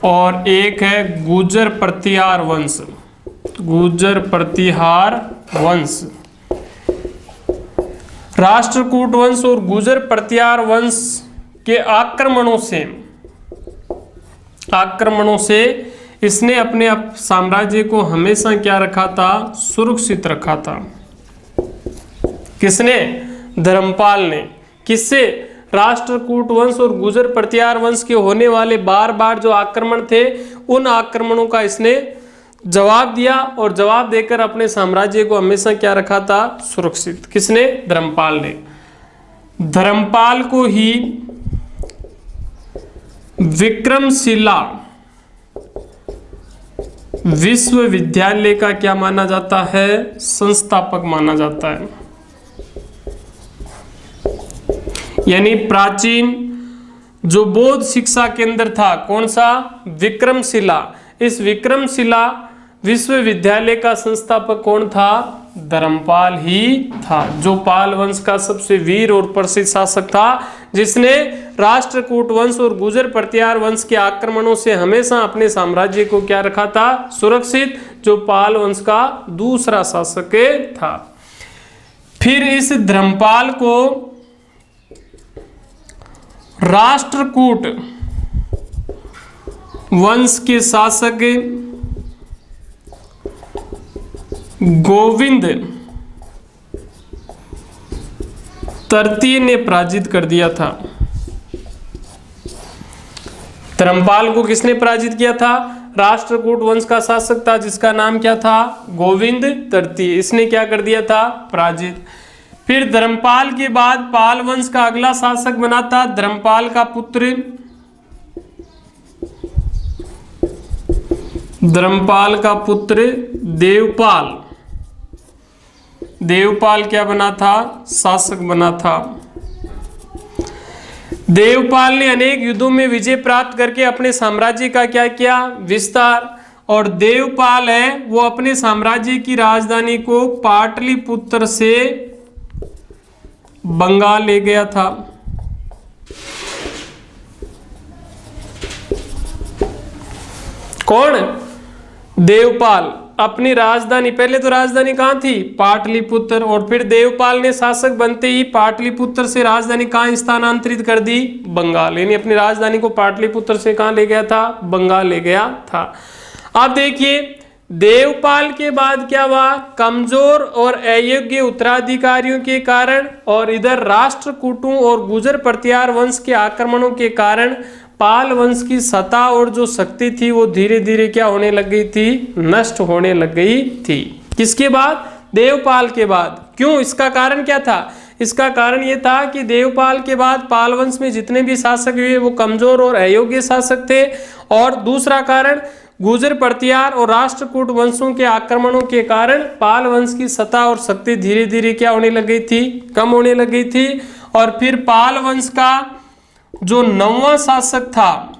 और एक है गुर्जर प्रतिहार वंश। गुर्जर प्रतिहार वंश, राष्ट्रकूट वंश और गुर्जर प्रतिहार वंश के आक्रमणों से इसने अपने साम्राज्य को हमेशा क्या रखा था? सुरक्षित रखा था। किसने? धर्मपाल ने। किससे? राष्ट्रकूट वंश और गुर्जर प्रतिहार वंश के होने वाले बार बार जो आक्रमण थे, उन आक्रमणों का इसने जवाब दिया, और जवाब देकर अपने साम्राज्य को हमेशा क्या रखा था? सुरक्षित। किसने? धर्मपाल ने। धर्मपाल को ही विक्रमशिला विश्वविद्यालय का क्या माना जाता है? संस्थापक माना जाता है। यानी प्राचीन जो बौद्ध शिक्षा केंद्र था, कौन सा? विक्रमशिला। इस विक्रमशिला विश्वविद्यालय का संस्थापक कौन था? धर्मपाल ही था, जो पाल वंश का सबसे वीर और प्रसिद्ध शासक था, जिसने राष्ट्रकूट वंश और गुर्जर प्रतिहार वंश के आक्रमणों से हमेशा अपने साम्राज्य को क्या रखा था? सुरक्षित, जो पाल वंश का दूसरा शासक था। फिर इस धर्मपाल को राष्ट्रकूट वंश के शासक गोविंद तृतीय ने पराजित कर दिया था। धर्मपाल को किसने पराजित किया था? राष्ट्रकूट वंश का शासक था, जिसका नाम क्या था? गोविंद तृतीय। इसने क्या कर दिया था? पराजित। फिर धर्मपाल के बाद पाल वंश का अगला शासक बना था धर्मपाल का पुत्र, धर्मपाल का पुत्र देवपाल। देवपाल क्या बना था? शासक बना था। देवपाल ने अनेक युद्धों में विजय प्राप्त करके अपने साम्राज्य का क्या किया? विस्तार। और देवपाल है वो अपने साम्राज्य की राजधानी को पाटलिपुत्र से बंगाल ले गया था। कौन? देवपाल अपनी राजधानी, पहले तो राजधानी कहाँ थी? पाटलिपुत्र, और फिर देवपाल ने शासक बनते ही पाटलिपुत्र से राजधानी कहाँ स्थानांतरित कर दी? बंगाल। यानी अपनी राजधानी को पाटलिपुत्र से कहाँ ले गया था? बंगाल ले गया था। अब देखिए देवपाल के बाद क्या हुआ? कमजोर और अयोग्य उत्तराधिकारियों के कारण और इधर राष्ट्रकूटों और गुर्जर प्रतिहार वंश के आक्रमणों के कारण पाल वंश की सत्ता और जो शक्ति थी वो धीरे धीरे क्या होने लग गई थी? नष्ट होने लग गई थी। किसके बाद? देवपाल के बाद। क्यों? इसका कारण क्या था? इसका कारण ये था कि देवपाल के बाद पाल वंश में जितने भी शासक हुए वो कमजोर और अयोग्य शासक थे, और दूसरा कारण गुर्जर प्रतिहार और राष्ट्रकूट वंशों के आक्रमणों के कारण पाल वंश की सत्ता और शक्ति धीरे धीरे क्या होने लग गई थी? कम होने लग गई थी। और फिर पाल वंश का जो 9वां शासक था,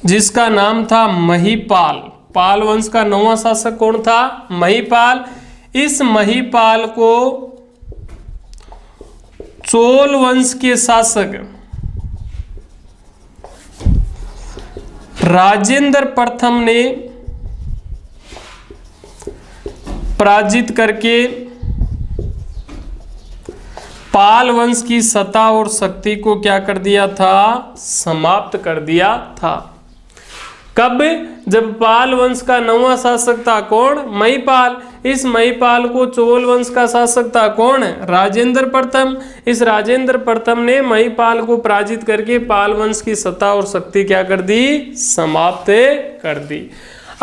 जिसका नाम था महिपाल, पाल वंश का 9वां शासक कौन था? महिपाल। इस महिपाल को चोल वंश के शासक राजेंद्र प्रथम ने पराजित करके पाल वंश की सत्ता और शक्ति को क्या कर दिया था? समाप्त कर दिया था। कब? जब पाल वंश का 9वां शासक था कौन? महिपाल। इस महिपाल को चोल वंश का शासक था कौन? राजेंद्र प्रथम। इस राजेंद्र प्रथम ने महिपाल को पराजित करके पाल वंश की सत्ता और शक्ति क्या कर दी? समाप्त कर दी।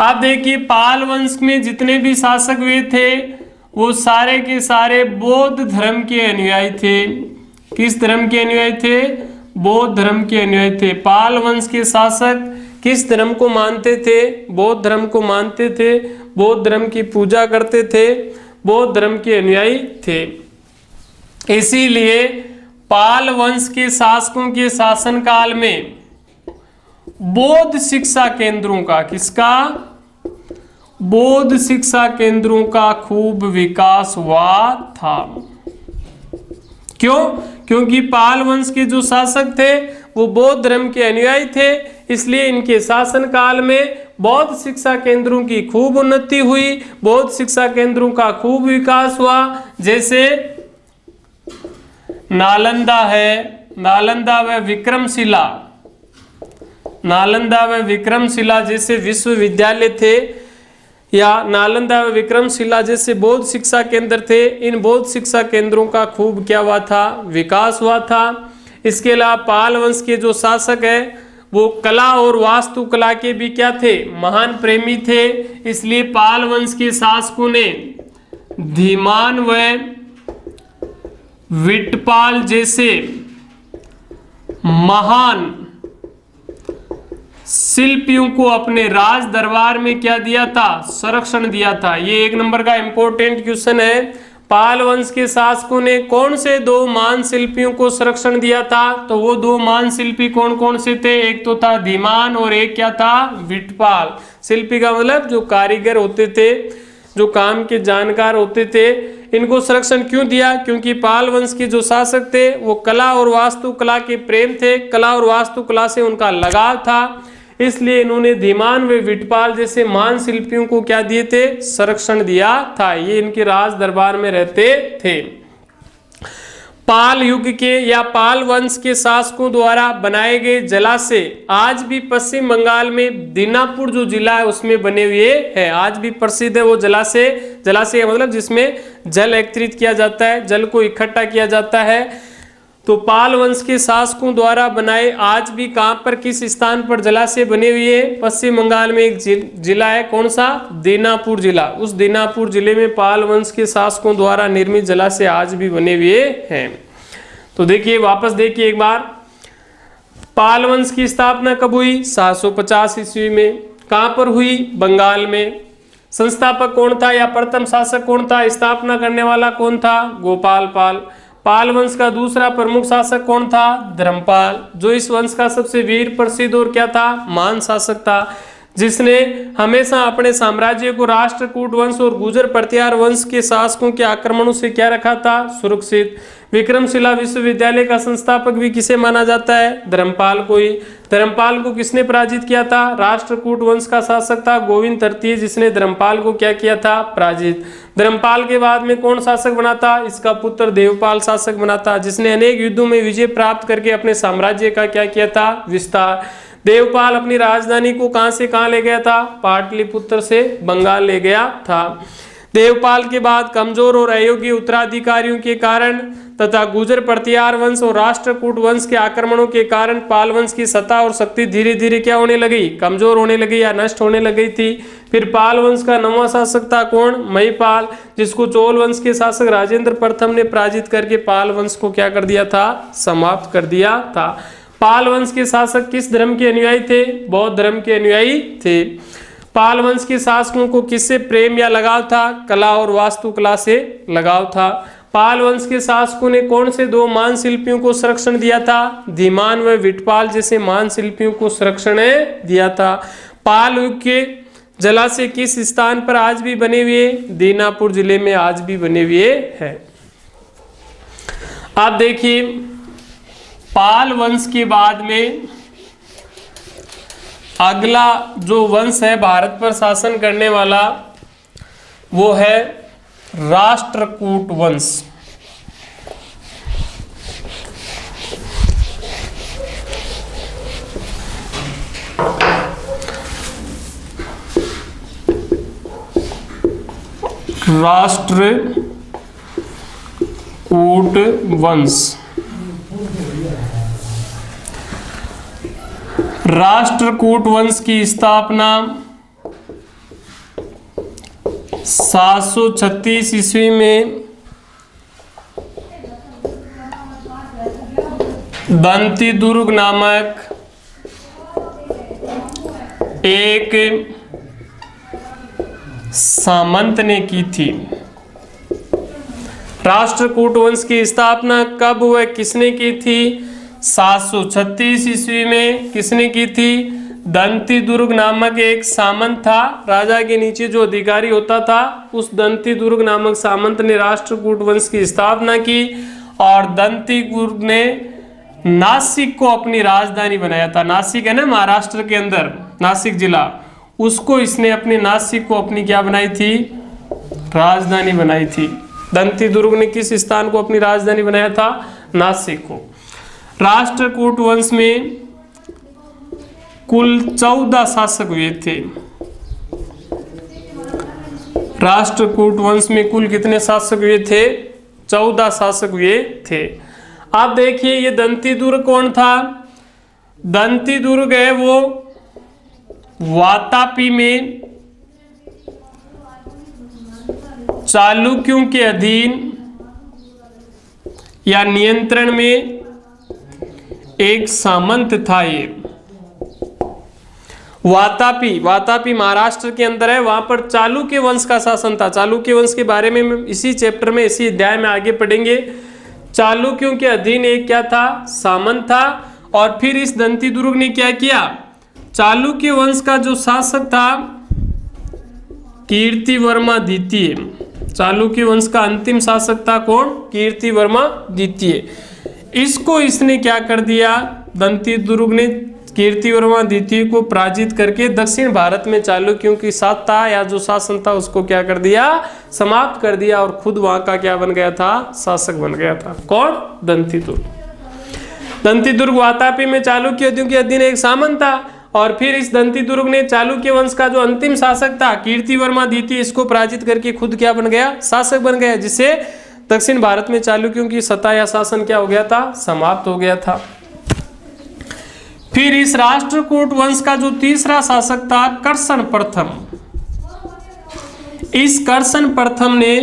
आप देखिए पाल वंश में जितने भी शासक हुए थे वो सारे के सारे बौद्ध धर्म के अनुयायी थे। किस धर्म के अनुयायी थे? बौद्ध धर्म के अनुयायी थे। पाल वंश के शासक किस धर्म को मानते थे? बौद्ध धर्म को मानते थे, बौद्ध धर्म की पूजा करते थे, बौद्ध धर्म के अनुयायी थे। इसीलिए पाल वंश के शासकों के शासनकाल में बौद्ध शिक्षा केंद्रों का, किसका? बौद्ध शिक्षा केंद्रों का खूब विकास हुआ था। क्यों? क्योंकि पाल वंश के जो शासक थे वो बौद्ध धर्म के अनुयायी थे, इसलिए इनके शासन काल में बौद्ध शिक्षा केंद्रों की खूब उन्नति हुई, बौद्ध शिक्षा केंद्रों का खूब विकास हुआ। जैसे नालंदा है, नालंदा व विक्रमशिला, नालंदा व विक्रमशिला जैसे विश्वविद्यालय थे, या नालंदा व विक्रमशिला जैसे बौद्ध शिक्षा केंद्र थे। इन बौद्ध शिक्षा केंद्रों का खूब क्या हुआ था? विकास हुआ था। इसके अलावा पाल वंश के जो शासक है वो कला और वास्तुकला के भी क्या थे? महान प्रेमी थे। इसलिए पाल वंश के शासकों ने धीमान व विटपाल जैसे महान शिल्पियों को अपने राज दरबार में क्या दिया था? संरक्षण दिया था। ये 1 नंबर का इंपॉर्टेंट क्वेश्चन है। पाल वंश के शासकों ने कौन से 2 महान शिल्पियों को संरक्षण दिया था? तो वो 2 महान शिल्पी कौन कौन से थे? एक तो था धीमान और एक क्या था? विटपाल। शिल्पी का मतलब जो कारीगर होते थे, जो काम के जानकार होते थे। इनको संरक्षण क्यों दिया? क्योंकि पाल वंश के जो शासक थे वो कला और वास्तुकला के प्रेम थे, कला और वास्तुकला से उनका लगाव था, इसलिए इन्होंने धीमान व विटपाल जैसे महान शिल्पियों को क्या दिए थे? संरक्षण दिया था। ये इनके राज दरबार में रहते थे। पाल युग के या पाल वंश के शासकों द्वारा बनाए गए जलाशय आज भी पश्चिम बंगाल में दीनापुर जो जिला है उसमें बने हुए हैं। आज भी प्रसिद्ध है वो जलाशय। जलाशय मतलब जिसमें जल एकत्रित किया जाता है, जल को इकट्ठा किया जाता है। तो पाल वंश के शासकों द्वारा बनाए आज भी कहां पर, किस स्थान पर जलाशय बने हुए हैं? पश्चिम बंगाल में एक जिला है, कौन सा? दीनापुर जिला। उस दीनापुर जिले में पाल वंश के शासकों द्वारा निर्मित जलाशय आज भी बने हुए हैं। तो देखिए, वापस देखिए एक बार, पाल वंश की स्थापना कब हुई? 750 ईस्वी में। कहां पर हुई? बंगाल में। संस्थापक कौन था या प्रथम शासक कौन था? स्थापना करने वाला कौन था? गोपाल पाल। पाल वंश का दूसरा प्रमुख शासक कौन था? धर्मपाल, जो इस वंश का सबसे वीर, प्रसिद्ध और क्या था? महान शासक था, जिसने हमेशा अपने साम्राज्य को राष्ट्रकूट वंश और गुर्जर प्रतिहार वंश के शासकों के आक्रमणों से क्या रखा था? सुरक्षित। विक्रमशिला विश्वविद्यालय का संस्थापक भी किसे माना जाता है? धर्मपाल को ही। धर्मपाल को किसने पराजित किया था? राष्ट्रकूट वंश का शासक था गोविंद तृतीय, जिसने धर्मपाल को क्या किया था? पराजित। धर्मपाल के बाद में कौन शासक बना था? इसका पुत्र देवपाल शासक बना था, जिसने अनेक युद्धों में विजय प्राप्त करके अपने साम्राज्य का क्या किया था? विस्तार। देवपाल अपनी राजधानी को कहां से कहां ले गया था? पाटलिपुत्र से बंगाल ले गया था। देवपाल के बाद कमजोर और अयोग्य उत्तराधिकारियों के कारण तथा गुर्जर प्रतिहार वंश और राष्ट्रकूट वंश के आक्रमणों के कारण पाल वंश की सत्ता और शक्ति धीरे धीरे क्या होने लगी? कमजोर होने लगी या नष्ट होने लगी थी। फिर पाल वंश का 9वां शासक था कौन? महिपाल, जिसको चोल वंश के शासक राजेंद्र प्रथम ने पराजित करके पाल वंश को क्या कर दिया था? समाप्त कर दिया था। पाल वंश के शासक किस धर्म के अनुयायी थे? बौद्ध धर्म के अनुयायी थे। पाल वंश के शासकों को किससे प्रेम या लगाव था? कला और वास्तुकला से लगाव था। पाल वंश के शासकों ने कौन से 2 महान शिल्पियों को संरक्षण दिया था? धीमान व विटपाल जैसे महान शिल्पियों को संरक्षण दिया था। पाल युग के जलाशय किस स्थान पर आज भी बने हुए? दीनापुर जिले में आज भी बने हुए हैं। आप देखिए, पाल वंश के बाद में अगला जो वंश है भारत पर शासन करने वाला वो है राष्ट्रकूट वंश। राष्ट्रकूट वंश। राष्ट्रकूट वंश की स्थापना 736 ईस्वी में दंती दुर्ग नामक एक सामंत ने की थी। राष्ट्रकूट वंश की स्थापना कब हुआ, किसने की थी? 736 ईस्वी में। किसने की थी? दंती दुर्ग नामक एक सामंत था, राजा के नीचे जो अधिकारी होता था, उस दंती दुर्ग नामक सामंत ने राष्ट्रकूट वंश की स्थापना की। और दंती दुर्ग ने नासिक को अपनी राजधानी बनाया था। नासिक है ना महाराष्ट्र के अंदर, नासिक जिला, उसको इसने अपने नासिक को अपनी क्या बनाई थी? राजधानी बनाई थी। दंती दुर्ग ने किस स्थान को अपनी राजधानी बनाया था? नासिक को। राष्ट्रकूट वंश में कुल 14 शासक हुए थे। राष्ट्रकूट वंश में कुल कितने शासक हुए थे? 14 शासक हुए थे। अब देखिए ये दंती दुर्ग कौन था? दंती दुर्ग है वो वातापी में चालुक्यों के अधीन या नियंत्रण में एक सामंत था। ये वातापी महाराष्ट्र के अंदर है, वहां पर चालुक्य वंश का शासन था। चालुक्य वंश के बारे में इसी चैप्टर में, इसी अध्याय में आगे पढ़ेंगे। चालुक्यों के अधीन एक क्या था? सामंत था। और फिर इस दंती दुर्ग ने क्या किया? चालुक्य वंश का जो शासक था कीर्तिवर्मा द्वितीय, चालुक्य वंश का अंतिम शासक था कौन? कीर्तिवर्मा द्वितीय। इसको इसने क्या कर दिया? दंती दुर्ग ने कीर्तिवर्मा द्वितीय को पराजित करके दक्षिण भारत में चालुक्यों की सत्ता या जो शासन था उसको क्या कर दिया? समाप्त कर दिया। और खुद वहां का क्या बन गया था? शासक बन गया था। कौन? दंती दुर्ग। दंती दुर्ग वातापी में चालुक्यों के अधीन एक सामंत था। और फिर इस दंती दुर्ग ने चालुक्य वंश का जो अंतिम शासक था कीर्तिवर्मा द्वितीय, इसको पराजित करके खुद क्या बन गया? शासक बन गया, जिससे दक्षिण भारत में चालुक्यों की सत्ता या शासन क्या हो गया था? समाप्त हो गया था। फिर इस राष्ट्रकूट वंश का जो तीसरा शासक था कर्षण प्रथम, इस कर्षण प्रथम ने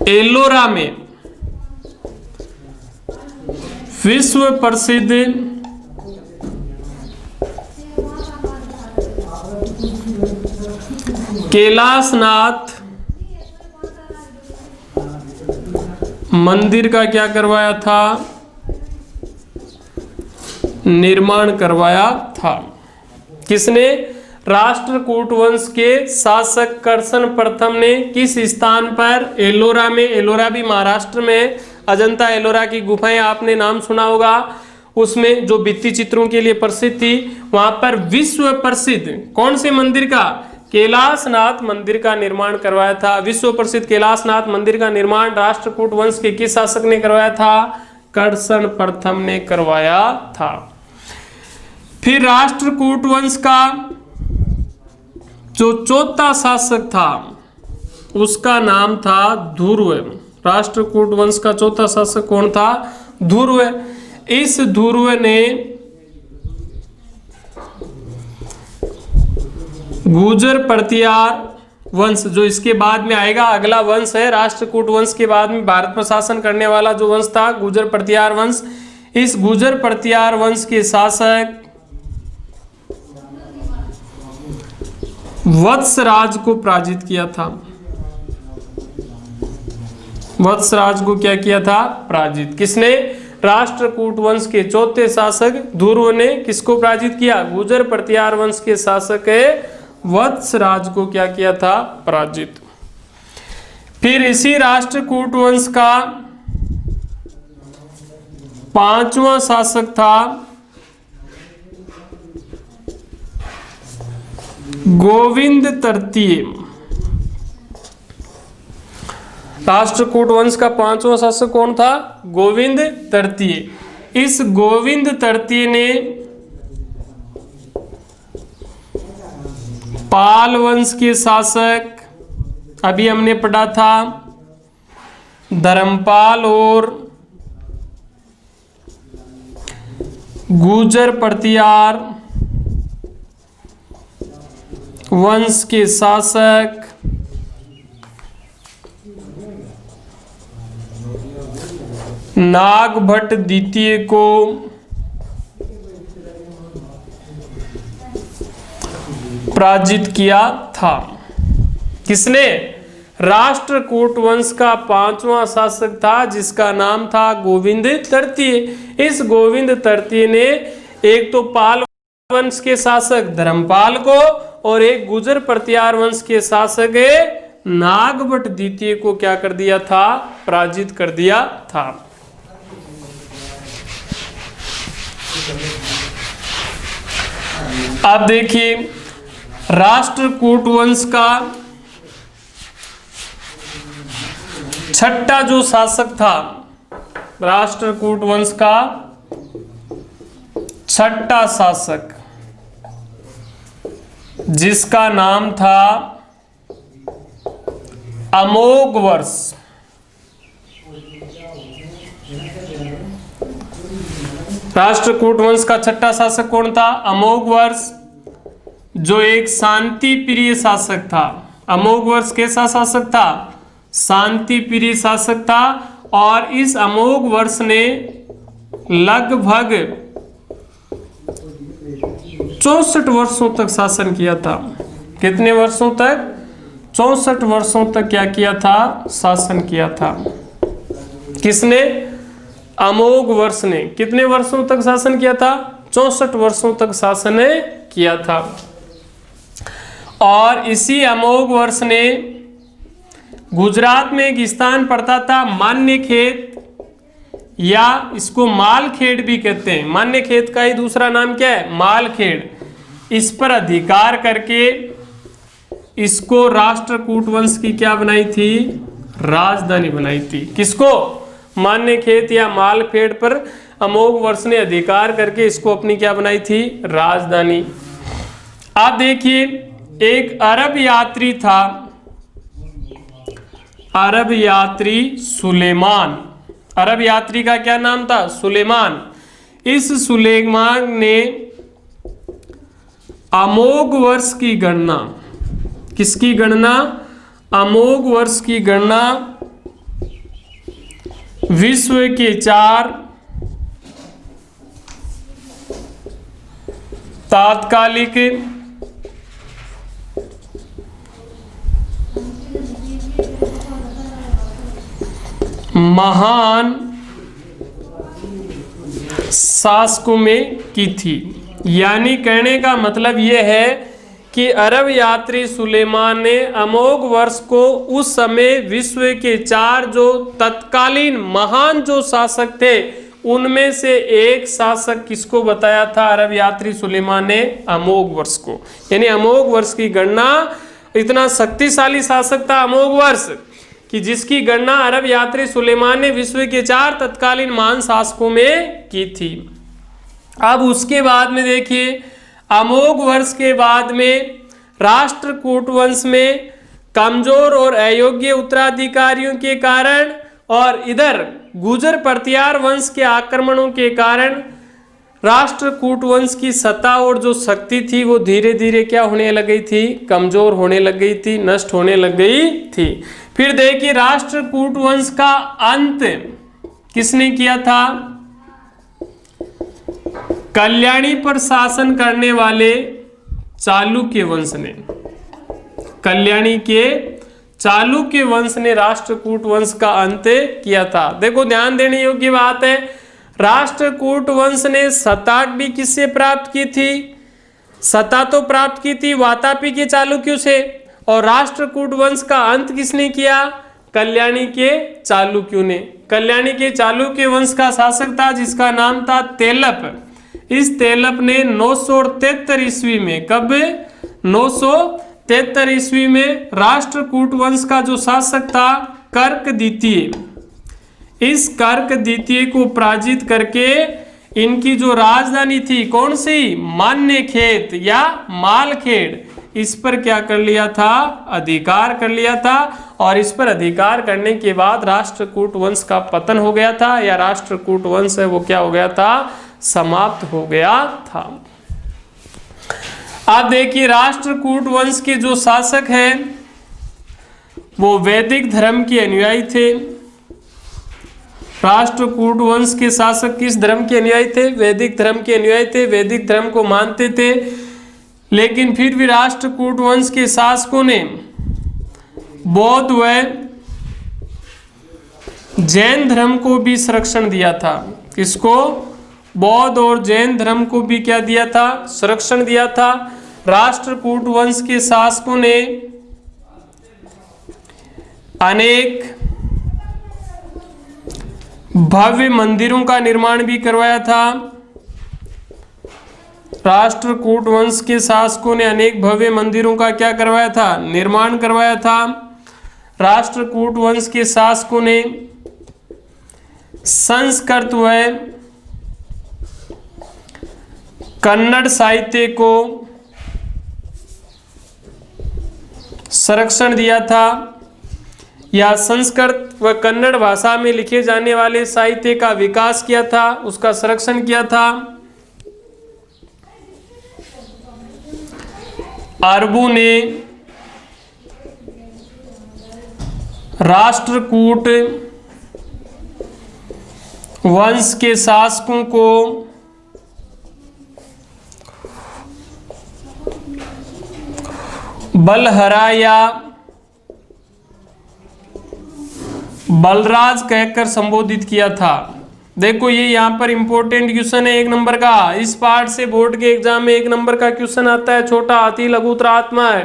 एलोरा में विश्व प्रसिद्ध कैलाशनाथ मंदिर का क्या करवाया था? निर्माण करवाया था। किसने? राष्ट्रकूट वंश के शासक कर्षण प्रथम ने। किस स्थान पर? एलोरा में। एलोरा भी महाराष्ट्र में। अजंता एलोरा की गुफाएं आपने नाम सुना होगा, उसमें जो भित्ति चित्रों के लिए प्रसिद्ध थी, वहां पर विश्व प्रसिद्ध कौन से मंदिर का? कैलाशनाथ मंदिर का निर्माण करवाया था। विश्व प्रसिद्ध कैलाशनाथ मंदिर का निर्माण राष्ट्रकूट वंश के किस शासक ने करवाया था? कर्षण प्रथम ने करवाया था। फिर राष्ट्रकूट वंश का जो चौथा शासक था उसका नाम था ध्रुव। राष्ट्रकूट वंश का चौथा शासक कौन था? ध्रुव। इस ध्रुव ने गुर्जर प्रतिहार वंश, जो इसके बाद में आएगा, अगला वंश है राष्ट्रकूट वंश के बाद में भारत पर शासन करने वाला जो वंश था गुर्जर प्रतिहार वंश, इस गुर्जर प्रतिहार वंश के शासक वत्सराज को पराजित किया था। वत्सराज को क्या किया था? पराजित। किसने? राष्ट्रकूट वंश के चौथे शासक ध्रुव ने किसको पराजित किया? गुर्जर प्रतिहार वंश के शासक वत्सराज को क्या किया था? पराजित। फिर इसी राष्ट्रकूट वंश का पांचवा शासक था गोविंद तृतीय। राष्ट्रकूट वंश का पांचवा शासक कौन था? गोविंद तृतीय। इस गोविंद तृतीय ने पाल वंश के शासक, अभी हमने पढ़ा था धर्मपाल और गुर्जर प्रतिहार वंश के शासक नागभट्ट द्वितीय को पराजित किया था। किसने? राष्ट्रकूट वंश का 5वां शासक था जिसका नाम था गोविंद तृतीय। इस गोविंद तृतीय ने एक तो पाल वंश के शासक धर्मपाल को और एक गुर्जर प्रतिहार वंश के शासक नागभट्ट द्वितीय को क्या कर दिया था? पराजित कर दिया था। अब देखिए राष्ट्रकूट वंश का छठा जो शासक था, राष्ट्रकूट वंश का छठा शासक जिसका नाम था अमोघवर्ष। राष्ट्रकूट वंश का छठा शासक कौन था? अमोघवर्ष, जो एक शांति प्रिय शासक था। अमोघवर्ष कैसा शासक था? शांति प्रिय शासक था। और इस अमोघवर्ष ने लगभग 64 वर्षों तक शासन किया था। कितने वर्षों तक? 64 वर्षों तक क्या किया था? शासन किया था। किसने? अमोघवर्ष ने। कितने वर्षों तक शासन किया था? 64 वर्षों तक शासन किया था। और इसी अमोघवर्ष ने गुजरात में एक स्थान पड़ता था मान्यखेत, या इसको मालखेड़ भी कहते हैं। मान्यखेत का ही दूसरा नाम क्या है? मालखेड़। इस पर अधिकार करके इसको राष्ट्रकूट वंश की क्या बनाई थी? राजधानी बनाई थी। किसको? मान्यखेत या मालखेड़ पर अमोघवर्ष ने अधिकार करके इसको अपनी क्या बनाई थी? राजधानी। आप देखिए एक अरब यात्री था, अरब यात्री सुलेमान। अरब यात्री का क्या नाम था? सुलेमान। इस सुलेमान ने अमोघवर्ष की गणना, किसकी गणना? अमोघवर्ष की गणना विश्व के 4 तात्कालिक महान शासकों में की थी। यानी कहने का मतलब यह है कि अरब यात्री सुलेमान ने अमोघवर्ष को उस समय विश्व के 4 जो तत्कालीन महान जो शासक थे उनमें से एक शासक किसको बताया था? अरब यात्री सुलेमान ने अमोघवर्ष को। यानी अमोघवर्ष की गणना, इतना शक्तिशाली शासक था अमोघवर्ष कि जिसकी गणना अरब यात्री सुलेमान ने विश्व के 4 तत्कालीन महान शासकों में की थी। अब उसके बाद में देखिए अमोघवर्ष के बाद में राष्ट्रकूट वंश में कमजोर और अयोग्य उत्तराधिकारियों के कारण और इधर गुर्जर प्रतिहार वंश के आक्रमणों के कारण राष्ट्रकूट वंश की सत्ता और जो शक्ति थी वो धीरे धीरे क्या होने लग गई थी? कमजोर होने लग गई थी, नष्ट होने लग गई थी। फिर देखिए राष्ट्रकूट वंश का अंत किसने किया था? कल्याणी पर शासन करने वाले चालुक्य वंश ने। कल्याणी के चालुक्य वंश ने राष्ट्रकूट वंश का अंत किया था। देखो ध्यान देने योग्य बात है, राष्ट्रकूट वंश ने सत्ता भी किससे प्राप्त की थी? सत्ता तो प्राप्त की थी वातापी के चालुक्यों से। और राष्ट्रकूट वंश का अंत किसने किया? कल्याणी के चालुक्यों ने। कल्याणी के चालुक्य वंश का शासक था जिसका नाम था तेलप। इस तेलप ने 973 ईस्वी में, कब? 973 ईस्वी में राष्ट्रकूट वंश का जो शासक था कर्क द्वितीय, इस कर्क द्वितीय को पराजित करके इनकी जो राजधानी थी कौन सी? मान्यखेत या मालखेड़, इस पर क्या कर लिया था? अधिकार कर लिया था। और इस पर अधिकार करने के बाद राष्ट्रकूट वंश का पतन हो गया था, या राष्ट्रकूट वंश है वो क्या हो गया था? समाप्त हो गया था। आप देखिए राष्ट्रकूट वंश के जो शासक हैं वो वैदिक धर्म के अनुयायी थे। राष्ट्रकूट वंश के शासक किस धर्म के अनुयायी थे? वैदिक धर्म के अनुयायी थे। वैदिक धर्म को मानते थे। लेकिन फिर भी राष्ट्रकूट वंश के शासकों ने बौद्ध व जैन धर्म को भी संरक्षण दिया था। किसको? बौद्ध और जैन धर्म को भी क्या दिया था? संरक्षण दिया था। राष्ट्रकूट वंश के शासकों ने अनेक भव्य मंदिरों का निर्माण भी करवाया था। राष्ट्रकूट वंश के शासकों ने अनेक भव्य मंदिरों का क्या करवाया था? निर्माण करवाया था। राष्ट्रकूट वंश के शासकों ने संस्कृत व कन्नड़ साहित्य को संरक्षण दिया था, या संस्कृत व कन्नड़ भाषा में लिखे जाने वाले साहित्य का विकास किया था, उसका संरक्षण किया था। अरबों ने राष्ट्रकूट वंश के शासकों को बलहरा या बलराज कहकर संबोधित किया था। देखो ये यहाँ पर इंपॉर्टेंट क्वेश्चन है 1 नंबर का। इस पार्ट से बोर्ड के एग्जाम में 1 नंबर का क्वेश्चन आता है। छोटा हाथी लघुत्र आत्मा है।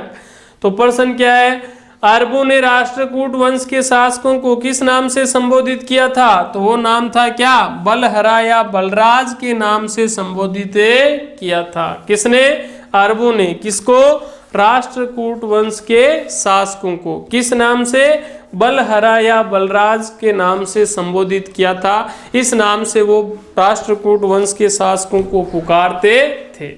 तो प्रश्न क्या है? अरबों ने राष्ट्रकूट वंश के शासकों को किस नाम से संबोधित किया था? तो वो नाम था क्या? बलहरा या बलराज के नाम से संबोधित किया था। किसने? अरबों ने। किसको? राष्ट्रकूट वंश के शासकों को किस नाम से? बलहरा या बलराज के नाम से संबोधित किया था। इस नाम से वो राष्ट्रकूट वंश के शासकों को पुकारते थे।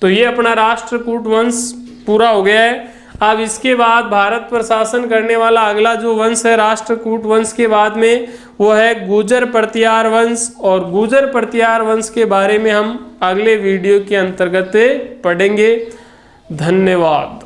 तो ये अपना राष्ट्रकूट वंश पूरा हो गया है। अब इसके बाद भारत पर शासन करने वाला अगला जो वंश है राष्ट्रकूट वंश के बाद में, वो है गुर्जर प्रतिहार वंश। और गुर्जर प्रतिहार वंश के बारे में हम अगले वीडियो के अंतर्गत पढ़ेंगे। धन्यवाद।